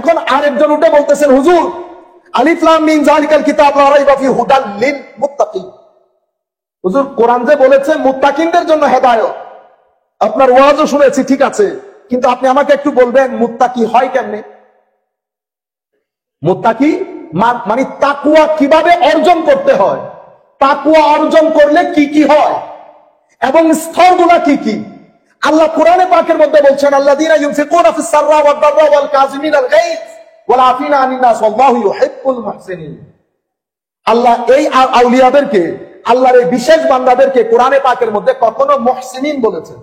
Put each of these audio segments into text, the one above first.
এখন আরেকজন উঠে বলতেছেন, হুজুর আলিফ লাম মিম যালিকাল কিতাব লা রাইবা ফিহি হুদাল লিল মুত্তাকিন। হুজুর কোরআন যে বলেছে মুত্তাকিনদের জন্য হেদায়েত, আপনার ওয়াজও শুনেছি, ঠিক আছে, কিন্তু আপনি আমাকে একটু বলবেন মুত্তাকি হয় কেমনে? মুত্তাকি মানে তাকওয়া কিভাবে অর্জন করতে হয়, তাকওয়া অর্জন করলে কি কি হয় এবং স্তরগুলো কি কি। আল্লাহ কোরআনে পাকের মধ্যে বলছেন, আল্লাযীনা ইউনফিকুনা ফিস সাররা ওয়াদ দাররা ওয়াল কাযিমিনাল গায়জ ওয়াল আফিনা আনিন নাস ওয়াল্লাহু ইউহিব্বুল মুহসিনিন। আল্লাহ এই আউলিয়াদেরকে, আল্লাহর এই বিশেষ বান্দাদেরকে কোরআনে পাকের মধ্যে কখনো মুহসিনিন বলেছেন,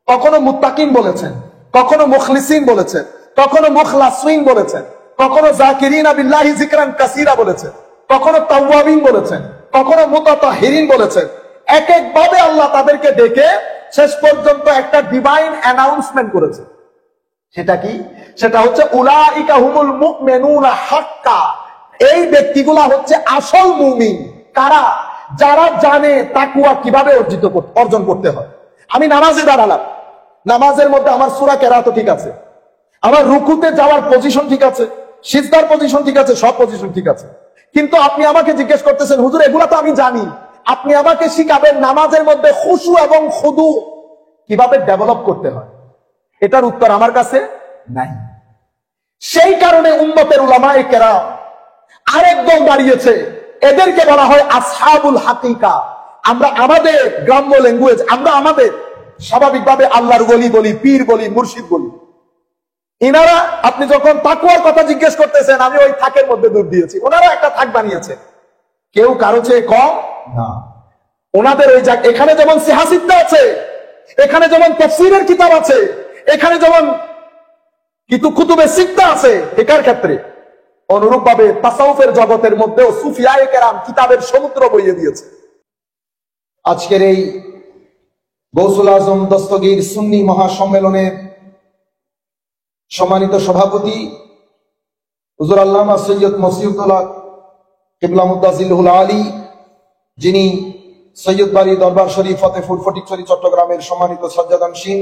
কখনো মুত্তাকিন বলেছেন, কখনো মুখলিসিন বলেছেন, কখনো মুখলাসিন বলেছেন, কখনো যাকিরিনা বিল্লাহি যিকরান কাসীরা বলেছেন, কখনো তাওয়াবিন বলেছেন, কখনো মুতাতাহিরিন বলেছেন। এক এক ভাবে আল্লাহ তাদেরকে ডেকে শেষ পর্যন্ত একটা ডিভাইন অ্যানাউন্সমেন্ট করেছে। সেটা কি? সেটা হচ্ছে উলাইকা হুমুল মুমিনুনা হাক্কা। এই ব্যক্তিগুলা হচ্ছে আসল মুমিন। কারা? যারা জানে তাকওয়া কিভাবে অর্জন করতে হয়। আমি নামাজে দাঁড়ালাম, নামাজের মধ্যে আমার সূরা কেরাত ঠিক আছে, আমার রুকুতে যাওয়ার পজিশন ঠিক আছে, সিজদার পজিশন ঠিক আছে, সব পজিশন ঠিক আছে, কিন্তু আপনি আমাকে জিজ্ঞেস করতেছেন, হুজুর এগুলা তো আমি জানি, আপনি আমাকে শিখাবেন নামাজের মধ্যে খুশু এবং খুদু কিভাবে ডেভেলপ করতে হয়। এটার উত্তর আমার কাছে নাই। সেই কারণে উম্মতের উলামায়ে কেরাম আরেক দল দাঁড়িয়েছে, এদেরকে বলা হয় আসহাবুল হাকিকা। আমরা আমাদের গ্রাম্য ল্যাঙ্গুয়েজ, আমরা আমাদের স্বাভাবিকভাবে আল্লাহর ওলি বলি, পীর বলি, মুর্শিদ বলি। ইনারা আপনি যখন তাকওয়ার কথা জিজ্ঞেস করতেছেন, আমি ওই থাকের মধ্যে দূর দিয়েছি, ওনারা একটা থাক বানিয়েছে, কেউ কারো চেয়ে কম না। ওনাদের ওই এখানে যেমন সিহাসিদ্দা আছে, এখানে যেমন তাফসীরের কিতাব আছে, এখানে যেমন কুতুবে সিত্তা আছে, একার ক্ষেত্রে অনুরূপ ভাবে তাসাউফের জগতের মধ্যেও সুফিয়ায়ে কেরাম কিতাবের সমুদ্র বইয়ে দিয়েছে। আজকের এই গৌসুল আজম দস্তগীর সুন্নি মহাসম্মেলনের সম্মানিত সভাপতি হুজুর আল্লামা সৈয়দ মসিউদ্দৌলা কিবলা মুদ্দাজিলুল আলী, যিনি সৈয়দ বাড়ি দরবার শরীফ ফতেপুর ফটিকছড়ি চট্টগ্রামের সম্মানিত সজ্জাদানশীন,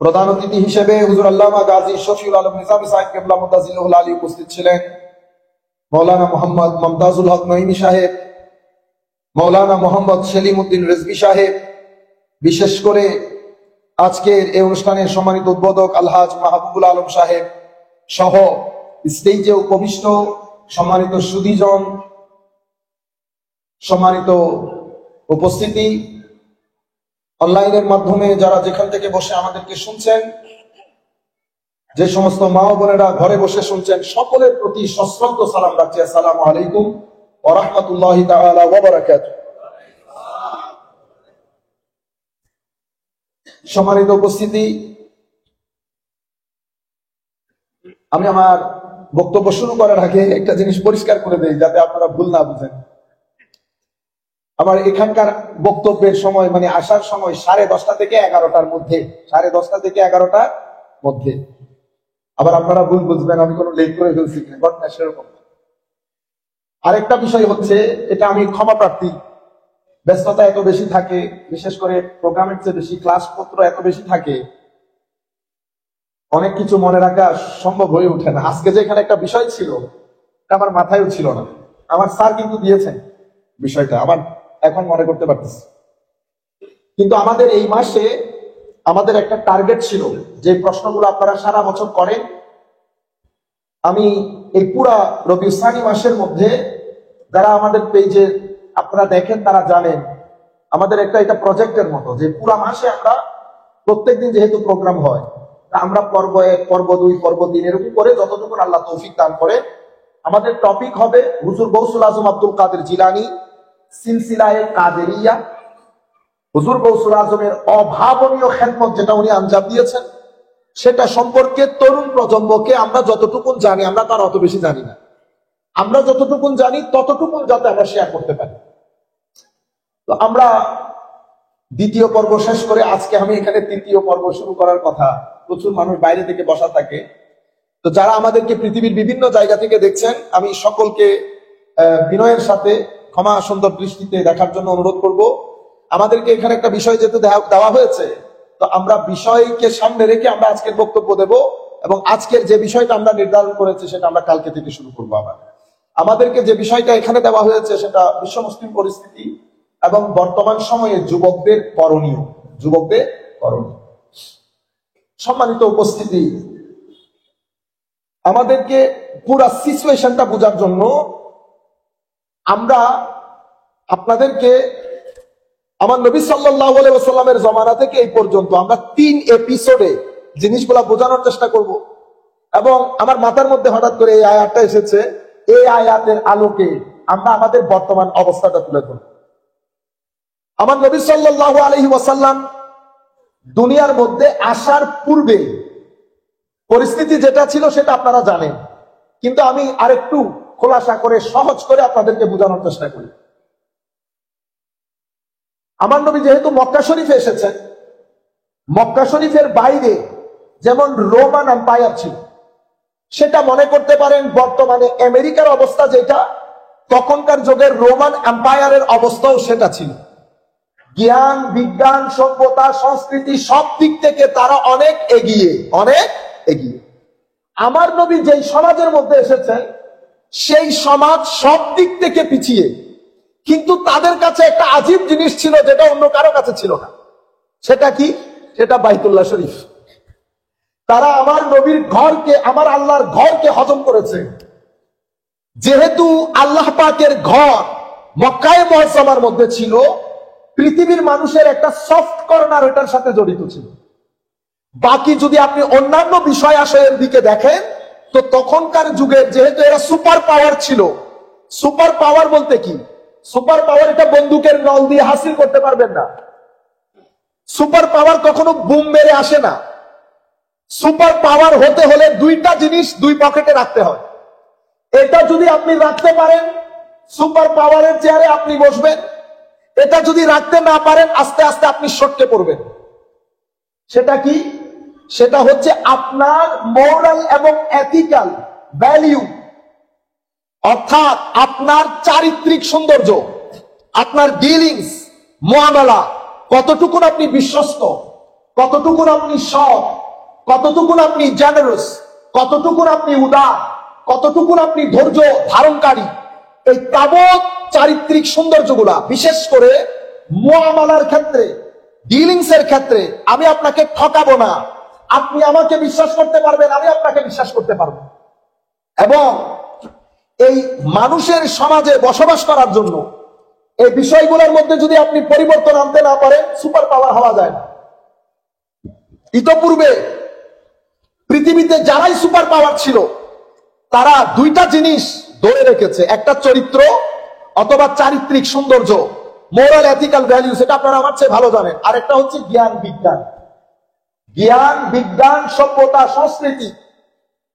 প্রধান অতিথি হিসেবে হুজুর আল্লামা গাজী শফিউল আলম নিজামী সাহেব কিবলা মুদ্দাজিলুল আলী উপস্থিত ছিলেন, মৌলানা মোহাম্মদ মমতাজুল হক নঈমী সাহেব, মৌলানা মোহাম্মদ সেলিম উদ্দিন রেজভী সাহেব, বিশেষ করে আজকের এই অনুষ্ঠানের সম্মানিত উদ্বোধক আলহাজ মাহবুবুল আলম সাহেব সহ স্টেজে উপবিষ্ট সম্মানিত সুধীজন, সম্মানিত উপস্থিতি, অনলাইনের মাধ্যমে যারা যেখান থেকে বসে আমাদেরকে শুনছেন, যে সমস্ত মা ও বোনেরা ঘরে বসে শুনছেন, সকলের প্রতি সশ্রদ্ধ সালাম রাখছি। আসসালামু আলাইকুম ওয়া রাহমাতুল্লাহি তাআলা ওয়া বারাকাতুহু। সম্মানিত উপস্থিতি, আমি আমার বক্তব্য শুরু করার আগে একটা জিনিস পরিষ্কার করে দেই, যাতে আপনারা ভুল না বুঝেন। আমার এখানকার বক্তব্যের সময়, মানে আসার সময় 10:30 থেকে 11টার মধ্যে, 10:30 থেকে 11টার মধ্যে। আবার আপনারা ভুল বুঝবেন আমি কোনো লেট করে ফেলছি, ঘটনা সেরকম। আরেকটা বিষয় হচ্ছে, এটা আমি ক্ষমা প্রার্থী, ব্যস্ততা এত বেশি থাকে, বিশেষ করে প্রোগ্রামের চেয়ে বেশি ক্লাস পত্র এত বেশি থাকে, অনেক কিছু মনে রাখা সম্ভব হয়ে ওঠে না। আজকে যে এখানে একটা বিষয় ছিল, আমার মাথায়ও ছিল না, আমার স্যার কিন্তু দিয়েছেন বিষয়টা, আমার এখন মনে করতে পারতেছি। কিন্তু আমাদের এই মাসে আমাদের একটা টার্গেট ছিল, যে প্রশ্নগুলো আপনারা সারা বছর করেন, আমি এই পুরা রবিউল সানি মাসের মধ্যে, যারা আমাদের পেজে আপনারা দেখেন তারা জানেন, আমাদের এটা প্রজেক্টের মতো, যে পুরা মাসে আমরা প্রত্যেকদিন যেহেতু প্রোগ্রাম হয়, আমরা পর্ব 1, পর্ব 2, পর্ব 3 এরকম করে যতটুকু আল্লাহ তৌফিক দান করে, আমাদের টপিক হবে হুজুর গৌসুল আজম আব্দুল কাদের জিলানী সিলসিলায়ে কাদেরিয়া। হুজুর গৌসুল আজমের অভাবনীয় খেদমত যেটা উনি আঞ্জাম দিয়েছেন, সেটা সম্পর্কে তরুণ প্রজন্মকে আমরা যতটুকু জানি, আমরা তার অত বেশি জানি না, আমরা যতটুকু জানি ততটুকু যাতে আমরা শেয়ার করতে পারি। তো আমরা দ্বিতীয় পর্ব শেষ করে আজকে আমি এখানে তৃতীয় পর্ব শুরু করার কথা। প্রচুর মানুষ বাইরে থেকে বসা থাকে, তো যারা আমাদেরকে পৃথিবীর বিভিন্ন জায়গা থেকে দেখছেন, আমি সকলকে বিনয়ের সাথে ক্ষমা সুন্দর দৃষ্টিতে দেখার জন্য অনুরোধ করব। আমাদেরকে এখানে একটা বিষয় যেহেতু দেওয়া হয়েছে, তো আমরা বিষয়কে সামনে রেখে আমরা আজকের বক্তব্য দেব। এবং আজকের যে বিষয়টা আমরা নির্ধারণ করেছি সেটা আমরা কালকে থেকে শুরু করবো। আবার আমাদেরকে যে বিষয়টা এখানে দেওয়া হয়েছে সেটা বিশ্ব মুসলিম পরিস্থিতি এবং বর্তমান সময়ে যুবকদের করণীয়। সম্মানিত উপস্থিতি, আমাদেরকে পুরা সিচুয়েশনটা বোঝার জন্য আমরা আপনাদেরকে আমার নবী সাল্লাল্লাহু আলাইহি ওয়াসাল্লামের জমানা থেকে এই পর্যন্ত আমরা 3 এপিসোডে জিনিসগুলা বোঝানোর চেষ্টা করব। এবং আমার মাথার মধ্যে হঠাৎ করে এই আয়াতটা এসেছে, এই আয়াতের আলোকে আমরা আমাদের বর্তমান অবস্থাটা তুলে ধরব। আমার নবী সাল্লাল্লাহু আলাইহি ওয়াসাল্লাম দুনিয়ার মধ্যে আসার পূর্বে পরিস্থিতি যেটা ছিল সেটা আপনারা জানেন, কিন্তু আমি আরেকটু খোলাসা করে সহজ করে আপনাদেরকে বোঝানোর চেষ্টা করি। আমার নবী যেহেতু মক্কা শরীফে এসেছেন, মক্কা শরীফের বাইরে যেমন রোমান এম্পায়ার ছিল, সেটা মনে করতে পারেন বর্তমানে আমেরিকার অবস্থা যেটা, তখনকার যুগের রোমান এম্পায়ারের অবস্থাও সেটা ছিল। জ্ঞান, বিজ্ঞান, সভ্যতা, সংস্কৃতি সব দিক থেকে তারা অনেক এগিয়ে। আমার নবী যেই সমাজের মধ্যে এসেছেন সেই সমাজ সব দিক থেকে পিছিয়ে, কিন্তু তাদের কাছে একটা আজীব জিনিস ছিল যেটা অন্য কারো কাছে ছিল না। সেটা কি? সেটা বাইতুল্লাহ শরীফ। তারা আমার নবীর ঘরকে, আমার আল্লাহর ঘরকে হজম করেছে। যেহেতু আল্লাহ পাকের ঘর মক্কায়ে মুআজ্জামার মধ্যে ছিল, পৃথিবীর মানুষের একটা সফট কর্নার এটার সাথে জড়িত ছিল। বাকি যদি আপনি অন্যান্য বিষয় আশয়ের দিকে দেখেন, তো তখনকার যুগের যেহেতু এরা সুপার পাওয়ার ছিল। সুপার পাওয়ার বলতে কি? সুপার পাওয়ার এটা বন্দুকের নল দিয়ে হাসিল করতে পারবেন না। সুপার পাওয়ার কখনো বুম মেরে আসে না। সুপার পাওয়ার হতে হলে দুইটা জিনিস দুই পকেটে রাখতে হয়। এটা যদি আপনি রাখতে পারেন, সুপার পাওয়ারের চেয়ারে আপনি বসবেন। এটা যদি রাখতে না পারেন, আস্তে আস্তে আপনি সটকে পড়বেন। সেটা কি? সেটা হচ্ছে আপনার মোরাল এবং এথিক্যাল ভ্যালিউ, অর্থাৎ আপনার চারিত্রিক সৌন্দর্য, আপনার ডিলিংস, মুআমালা, কতটুকুন আপনি বিশ্বস্ত, কতটুকুন আপনি সৎ, কতটুকুন আপনি জেনারেস, কতটুকুন আপনি উদার, কতটুকুন আপনি ধৈর্য ধারণকারী। এই তাবৎ চারিত্রিক সৌন্দর্যগুলা, বিশেষ করে মুআমালার ক্ষেত্রে, ডিলিংস এর ক্ষেত্রে, আমি আপনাকে ঠকাবো না, আপনি আমাকে বিশ্বাস করতে পারবেন, আমি আপনাকে বিশ্বাস করতে পারবো। এবং এই মানুষের সমাজে বসবাস করার জন্য এই বিষয়গুলোর মধ্যে যদি আপনি পরিবর্তন আনতে না পারেন, সুপার পাওয়ার হওয়া যায় না। ইতোপূর্বে পৃথিবীতে যারাই সুপার পাওয়ার ছিল, তারা দুইটা জিনিস ধরে রেখেছে। একটা চরিত্র অথবা চারিত্রিক সৌন্দর্য, মোরাল এথিক্যাল ভ্যালু, সেটা আপনারা আমার চেয়ে ভালো জানেন। আর একটা হচ্ছে জ্ঞান বিজ্ঞান। জ্ঞান বিজ্ঞান, সভ্যতা, সংস্কৃতি।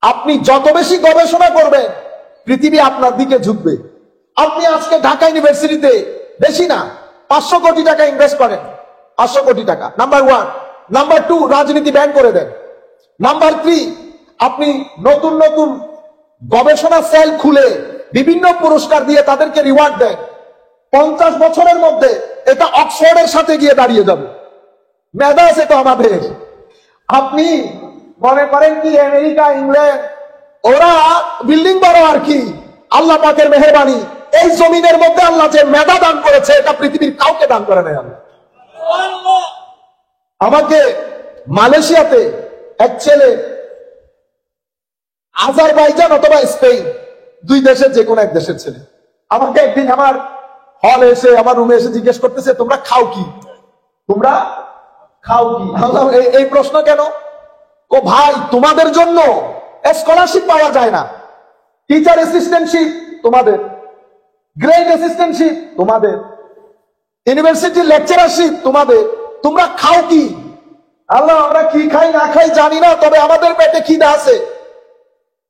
আপনি যত বেশি গবেষণা করবেন, পৃথিবী আপনার দিকে ঝুঁকবে। আপনি আজকে ঢাকা ইউনিভার্সিটিতে বেশি না 500 কোটি টাকা ইনভেস্ট করেন, 500 কোটি টাকা, নাম্বার 1। নাম্বার 2, রাজনীতি ব্যান করে দেন। নাম্বার 3, আপনি নতুন নতুন গবেষণা সেল খুলে বিভিন্ন পুরস্কার দিয়ে তাদেরকে রিওয়ার্ড দেন। 50 বছরের মধ্যে এটা অক্সফোর্ডের সাথে গিয়ে দাঁড়িয়ে যাবে। মেধা আছে তো আমাদের। আপনি মনে করেন কি আমেরিকা, ইংল্যান্ড, ওরা বিল্ডিং বড় আর কি, আল্লাহ পাকের মেহেরবানি। এই জমিনের মধ্যে আল্লাহ যে মেধা দান করেছে, এটা পৃথিবীর কাউকে দান করে নাই আল্লাহ। আমাকে মালয়েশিয়াতে এক ছেলে, আজারবাইজান অথবা স্পেন, দুই দেশের যে কোনো এক দেশের ছেলে, আমাকে একদিন আমার হলে এসে, আমার রুমে এসে জিজ্ঞেস করতেছে, তোমরা খাও কি? তোমরা খাও কি? এই প্রশ্ন কেন? ও ভাই, তোমাদের জন্য স্কলারশিপ পাওয়া যায় না, টিচার অ্যাসিস্ট্যান্টশিপ তোমাদের, গ্রেড অ্যাসিস্ট্যান্টশিপ তোমাদের, ইউনিভার্সিটি লেকচারারশিপ তোমাদের, তোমরা খাও কি? আল্লাহ, আমরা কি খাই না খাই জানি না, তবে আমাদের পেটে খিদা আছে।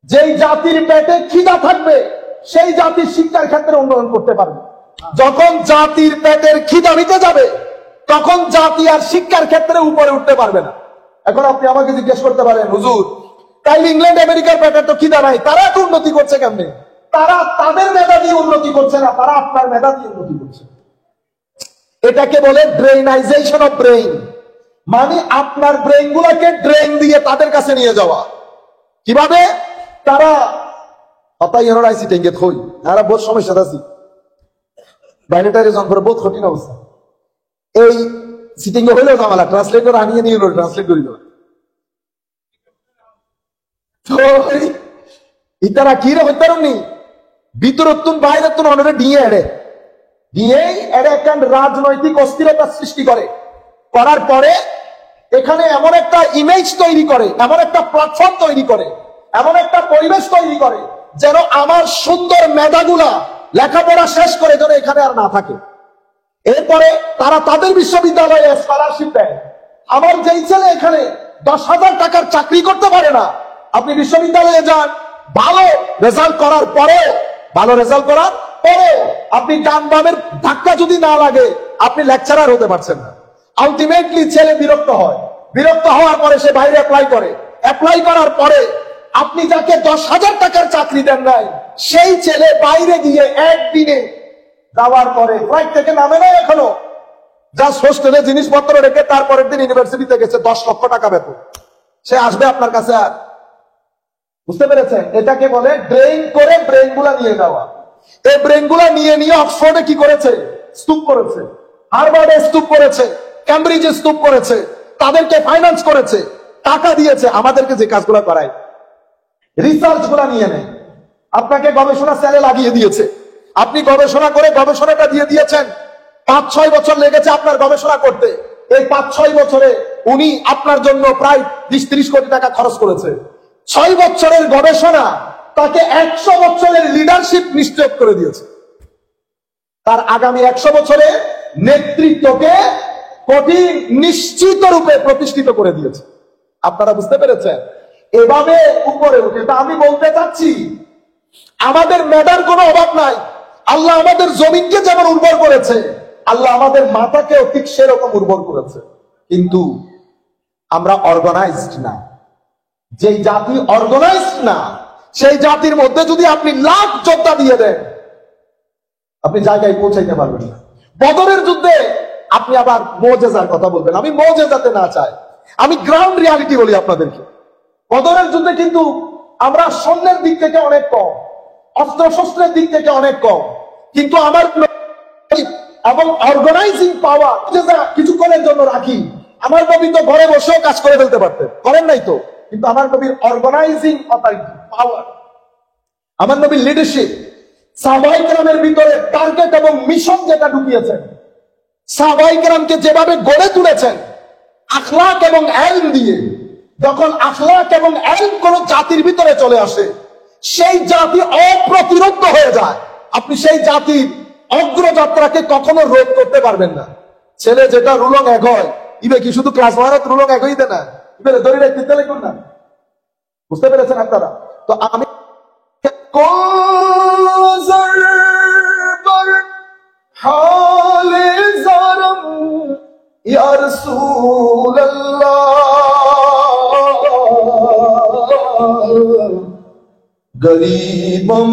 যেই জাতির পেটে খিদা থাকবে, সেই জাতির শিক্ষার ক্ষেত্রে উন্নয়ন করতে পারবে। যখন জাতির পেটের খিদা মিটে যাবে, তখন জাতি আর শিক্ষার ক্ষেত্রে উপরে উঠতে পারবে না। এখন আপনি আমাকে জিজ্ঞেস করতে পারেন, হুজুর, তাইলে ইংল্যান্ড আমেরিকার পেটের তো খিদা নাই, তারা তো উন্নতি করছে কেমনে? তারা তাদের মেধা দিয়ে উন্নতি করছে না, তারা আপনার মেধা দিয়ে উন্নতি করছে। এটাকে বলে ড্রেনাইজেশন অফ ব্রেইন, মানে আপনার ব্রেইন গুলাকে ড্রেন দিয়ে তাদের কাছে নিয়ে যাওয়া। কিভাবে তারা আইসি টেঙ্গে থই আর বহুত সমস্যা আছে বাইরেটারে জন করে বহুত কঠিন অবস্থা এই সিটিং এ হইলেও ঝামেলা ট্রান্সলেটর আনিয়ে নিয়ে ট্রান্সলেট করে দেওয়া তো ইতারা কি রে হইতে পারেননি ভিতরতুন বাইরেতুন অনরে দিয়ে এড়ে একটা রাজনৈতিক অস্থিরতা সৃষ্টি করে করার পরে এখানে এমন একটা ইমেজ তৈরি করে, এমন একটা প্ল্যাটফর্ম তৈরি করে, এমন একটা পরিবেশ তৈরি করে যেন আমার সুন্দর মেধাগুলা লেখাপড়া শেষ করে যেন এখানে আর না থাকে। এরপরে তারা তাদের বিশ্ববিদ্যালয়ে স্কলারশিপ দেয়। আমার যেই ছেলে এখানে 10,000 টাকার চাকরি করতে পারে না, আপনি বিশ্ববিদ্যালয়ে যান, ভালো রেজাল্ট করার পরে আপনি ডান বামের ধাক্কা যদি না লাগে আপনি লেকচারার হতে পারছেন না। আলটিমেটলি ছেলে বিরক্ত হওয়ার পরে সে বাইরে অ্যাপ্লাই করার পরে আপনি যাকে 10,000 টাকার চাকরি দেন নাই, সেই ছেলে বাইরে গিয়ে একদিনে যাওয়ার পরে ফ্লাইট থেকে নামে না, এখনো জাস্ট হোস্টেলে জিনিসপত্র রেখে তারপরের দিন ইউনিভার্সিটিতে গেছে, 10 লক্ষ টাকা বেতন। সে আসবে আপনার কাছে আর? বুঝতে পেরেছেন? এটাকে বলে ড্রেইন করে ব্রেন গুলা নিয়ে যাওয়া। এই ব্রেন গুলা নিয়ে অক্সফোর্ডে কি করেছে? স্তূপ করেছে, হার্ভার্ডে স্তূপ করেছে, ক্যামব্রিজে স্তূপ করেছে, তাদেরকে ফাইন্যান্স করেছে, টাকা দিয়েছে। আমাদেরকে যে কাজগুলো করায়, রিসার্চ গুলা নিয়ে নেয়, আপনাকে গবেষণা সেলে লাগিয়ে দিয়েছে, আপনি গবেষণা করে গবেষণাটা দিয়ে দিয়েছেন, 5-6 বছর লেগেছে আপনার গবেষণা করতে। এই 5-6 বছরে উনি আপনার জন্য প্রায় 20-30 কোটি টাকা খরচ করেছে। 6 বছরের গবেষণা তাকে 100 বছরের লিডারশিপ নিশ্চিত করে দিয়েছে। তার আগামী 100 বছরে নেতৃত্বকে কঠিন নিশ্চিত রূপে প্রতিষ্ঠিত করে দিয়েছে। আপনারা বুঝতে পেরেছেন? এভাবে উপরে উঠে আমি বলতে চাচ্ছি, আমাদের মেধার কোনো অভাব নাই। আল্লাহ আমাদের জমিনকে যেমন উর্বর করেছে, আল্লাহ আমাদের মাথাকেও ঠিক সেরকম উর্বর করেছে, কিন্তু আমরা অর্গানাইজড না। যেই জাতি অর্গানাইজড না, সেই জাতির মধ্যে যদি আপনি লাখ যোদ্ধা দিয়ে দেন, আপনি জায়গায় পৌঁছাইতে পারবেন না। বদরের যুদ্ধে আপনি আবার মুজিজার কথা বলবেন। আমি মুজিজাতে না চাই, আমি গ্রাউন্ড রিয়ালিটি বলি আপনাদেরকে। বদরের যুদ্ধে কিন্তু আমরা সৈন্যের দিক থেকে অনেক কম, অস্ত্র শস্ত্রের দিক থেকে অনেক কম, কিন্তু আমার এবং অর্গানাইজিং পাওয়ার কিছুক্ষণের জন্য রাখি। আমার নবী তো ঘরে বসেও কাজ করে ফেলতে পারতেন, করেন নাই তো, কিন্তু আমার নবীর অর্গানাইজিং অথরিটি পাওয়ার, আমার নবীর লিডারশিপ, সাহাবায়ে কেরামের ভিতরে টার্গেট এবং মিশন যেটা ঢুকিয়েছেন, সাহাবায়ে কেরামকে যেভাবে গড়ে তুলেছেন আখলাক এবং ইলম দিয়ে, যখন আখলাক এবং ইলম কোন জাতির ভিতরে চলে আসে, সেই জাতি অপ্রতিরোধ্য হয়ে যায়। আপনি সেই জাতির অগ্রযাত্রাকে কখনো রোধ করতে পারবেন না। ছেলে যেটা রুলং এক হয়, ইবে কি শুধু ক্লাস ওয়ানত রুলং এক হইতে না, ইবে ধরে রাখতে লিখুন না। বুঝতে পেরেছেন আপনারা? তো আমি ইয়া রাসূলুল্লাহ গরীবম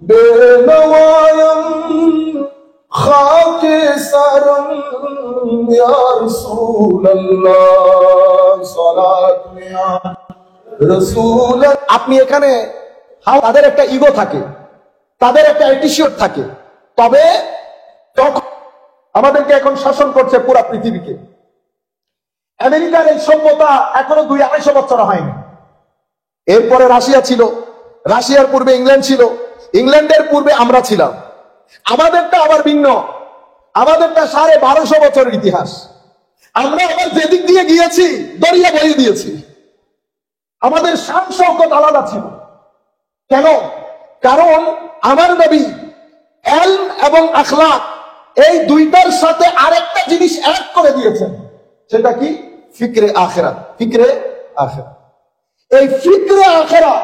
বেনওয়ায়ম খাকে সারম ইয়া রাসূলুল্লাহ সালাত ইয়া রাসূল। আপনি এখানে তাদের একটা ইগো থাকে, তাদের একটা অ্যাটিটিউড থাকে, তবে আমাদেরকে এখন শাসন করছে পুরো পৃথিবীকে। আমেরিকার এই সভ্যতা এখনো 200-250 বছর হয়নি। এরপরে রাশিয়া ছিল, রাশিয়ার পূর্বে ইংল্যান্ড ছিল, ইংল্যান্ডের পূর্বে আমরা ছিলাম। আমাদেরটা আবার ভিন্ন, আমাদেরটা 1250 বছরের ইতিহাস। আমরা আবার যেদিক দিয়ে গিয়েছি দরিয়া বয়ে দিয়েছি। আমাদের শান শওকত আলাদা ছিল। কেন? কারণ আমার নবী ইলম এবং আখলাক এই দুইটার সাথে আরেকটা জিনিস এক করে দিয়েছেন। সেটা কি? ফিকরে আখিরাত। ফিকরে আখিরাত, এই ফিকরে আখিরাত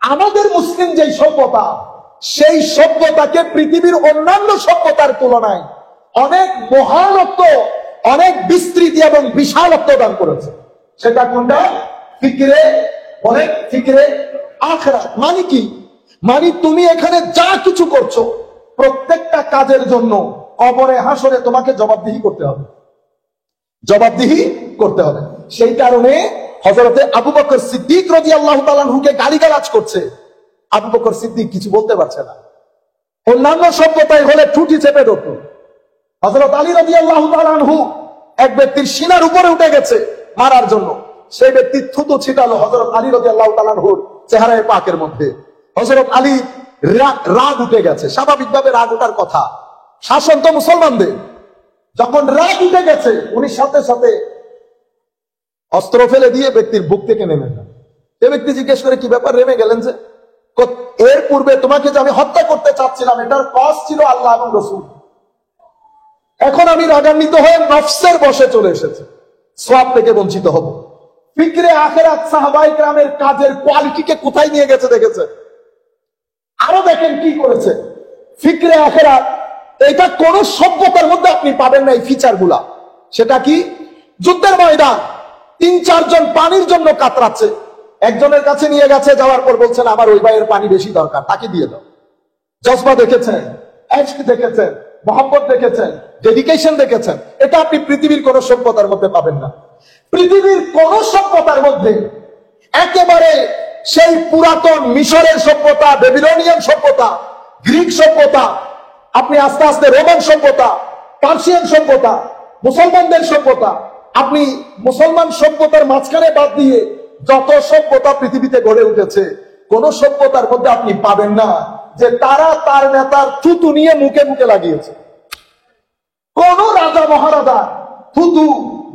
আমাদের মুসলিম যে সভ্যতা, সেই সভ্যতাকে পৃথিবীর অন্যান্য সভ্যতার তুলনায় অনেক মহানত্ব, অনেক বিস্তৃতি এবং বিশালত্ব দান করেছে। সেটা কোনটা? ফিকরে, অনেক ফিকরে আখিরাত। মানে কি? মানে তুমি এখানে যা কিছু করছো, প্রত্যেকটা কাজের জন্য কবরে হাসরে তোমাকে জবাবদিহি করতে হবে, জবাবদিহি করতে হবে। সেই কারণে হযরতে আবু বকর সিদ্দিক রাদিয়াল্লাহু তাআলা আনহুকে গালিগালাজ করছে, আবু বকর সিদ্দিক কিছু বলতে পারছে না। অন্যান্য সভ্যতায় হলে ঠুটি চেপে ধরত। হযরত আলী রাদিয়াল্লাহু তাআলা আনহু এক ব্যক্তির সিনার উপরে উঠে গেছে মারার জন্য, সেই ব্যক্তি থুতু ছিটালো হযরত আলী রাদিয়াল্লাহু তাআলা আনহুর চেহারায় পাকের মধ্যে। হযরত আলী রাগ উঠে গেছে, স্বাভাবিকভাবে রাগ ওঠার কথা, শাসন তো মুসলমানদের। যখন রাগ উঠে গেছে উনি সাথে সাথে অস্ত্র ফেলে দিয়ে ব্যক্তির বুক থেকে নেমে যান। এ ব্যক্তি জিজ্ঞেস করে, কি ব্যাপার, নেমে গেলেন যে? এর পূর্বে তোমাকে যে আমি হত্যা করতে চাচ্ছিলাম এটার কজ ছিল আল্লাহ এবং রাসূল, এখন আমি রাগান্বিত হয়ে নফসের বশে চলে এসেছি, সওয়াব থেকে বঞ্চিত হব। ফিকরে আখিরাত সাহাবায়ে কেরামের কাজের কোয়ালিটিকে কোথায় নিয়ে গেছে দেখেছে। আরো দেখেন কি করেছে। ফিকরে আখিরাত এটা কোন সভ্যতার মধ্যে আপনি পাবেন না এই ফিচার গুলা। সেটা কি? যুদ্ধের ময়দান ৩-৪ জন পানির জন্য কাতরাচ্ছে, একজনের কাছে নিয়ে গেছে, যাওয়ার পর বলছেন আমার ওই ভাইয়ের পানি বেশি দরকার, তাকে দিয়ে দাও। জজবা দেখেছেন, ইশক দেখেছেন, মোহাম্মত দেখেছেন, ডেডিকেশন দেখেছেন, এটা আপনি পৃথিবীর কোন সভ্যতার মধ্যে পাবেন না। পৃথিবীর কোন সভ্যতার মধ্যে একেবারে সেই পুরাতন মিশরের সভ্যতা, বেবিলনিয়ান সভ্যতা, গ্রিক সভ্যতা, আপনি আস্তে আস্তে রোমান সভ্যতা, পার্সিয়ান সভ্যতা, মুসলমানদের সভ্যতা, আপনি মুসলমান সভ্যতার মাঝখানে বাদ দিয়ে যত সভ্যতা পৃথিবীতে গড়ে উঠেছে কোন সভ্যতার মধ্যে আপনি পাবেন না যে তারা তার নেতার থুতু নিয়ে মুখে মুখে লাগিয়েছে। কোন রাজা মহারাজা থুতু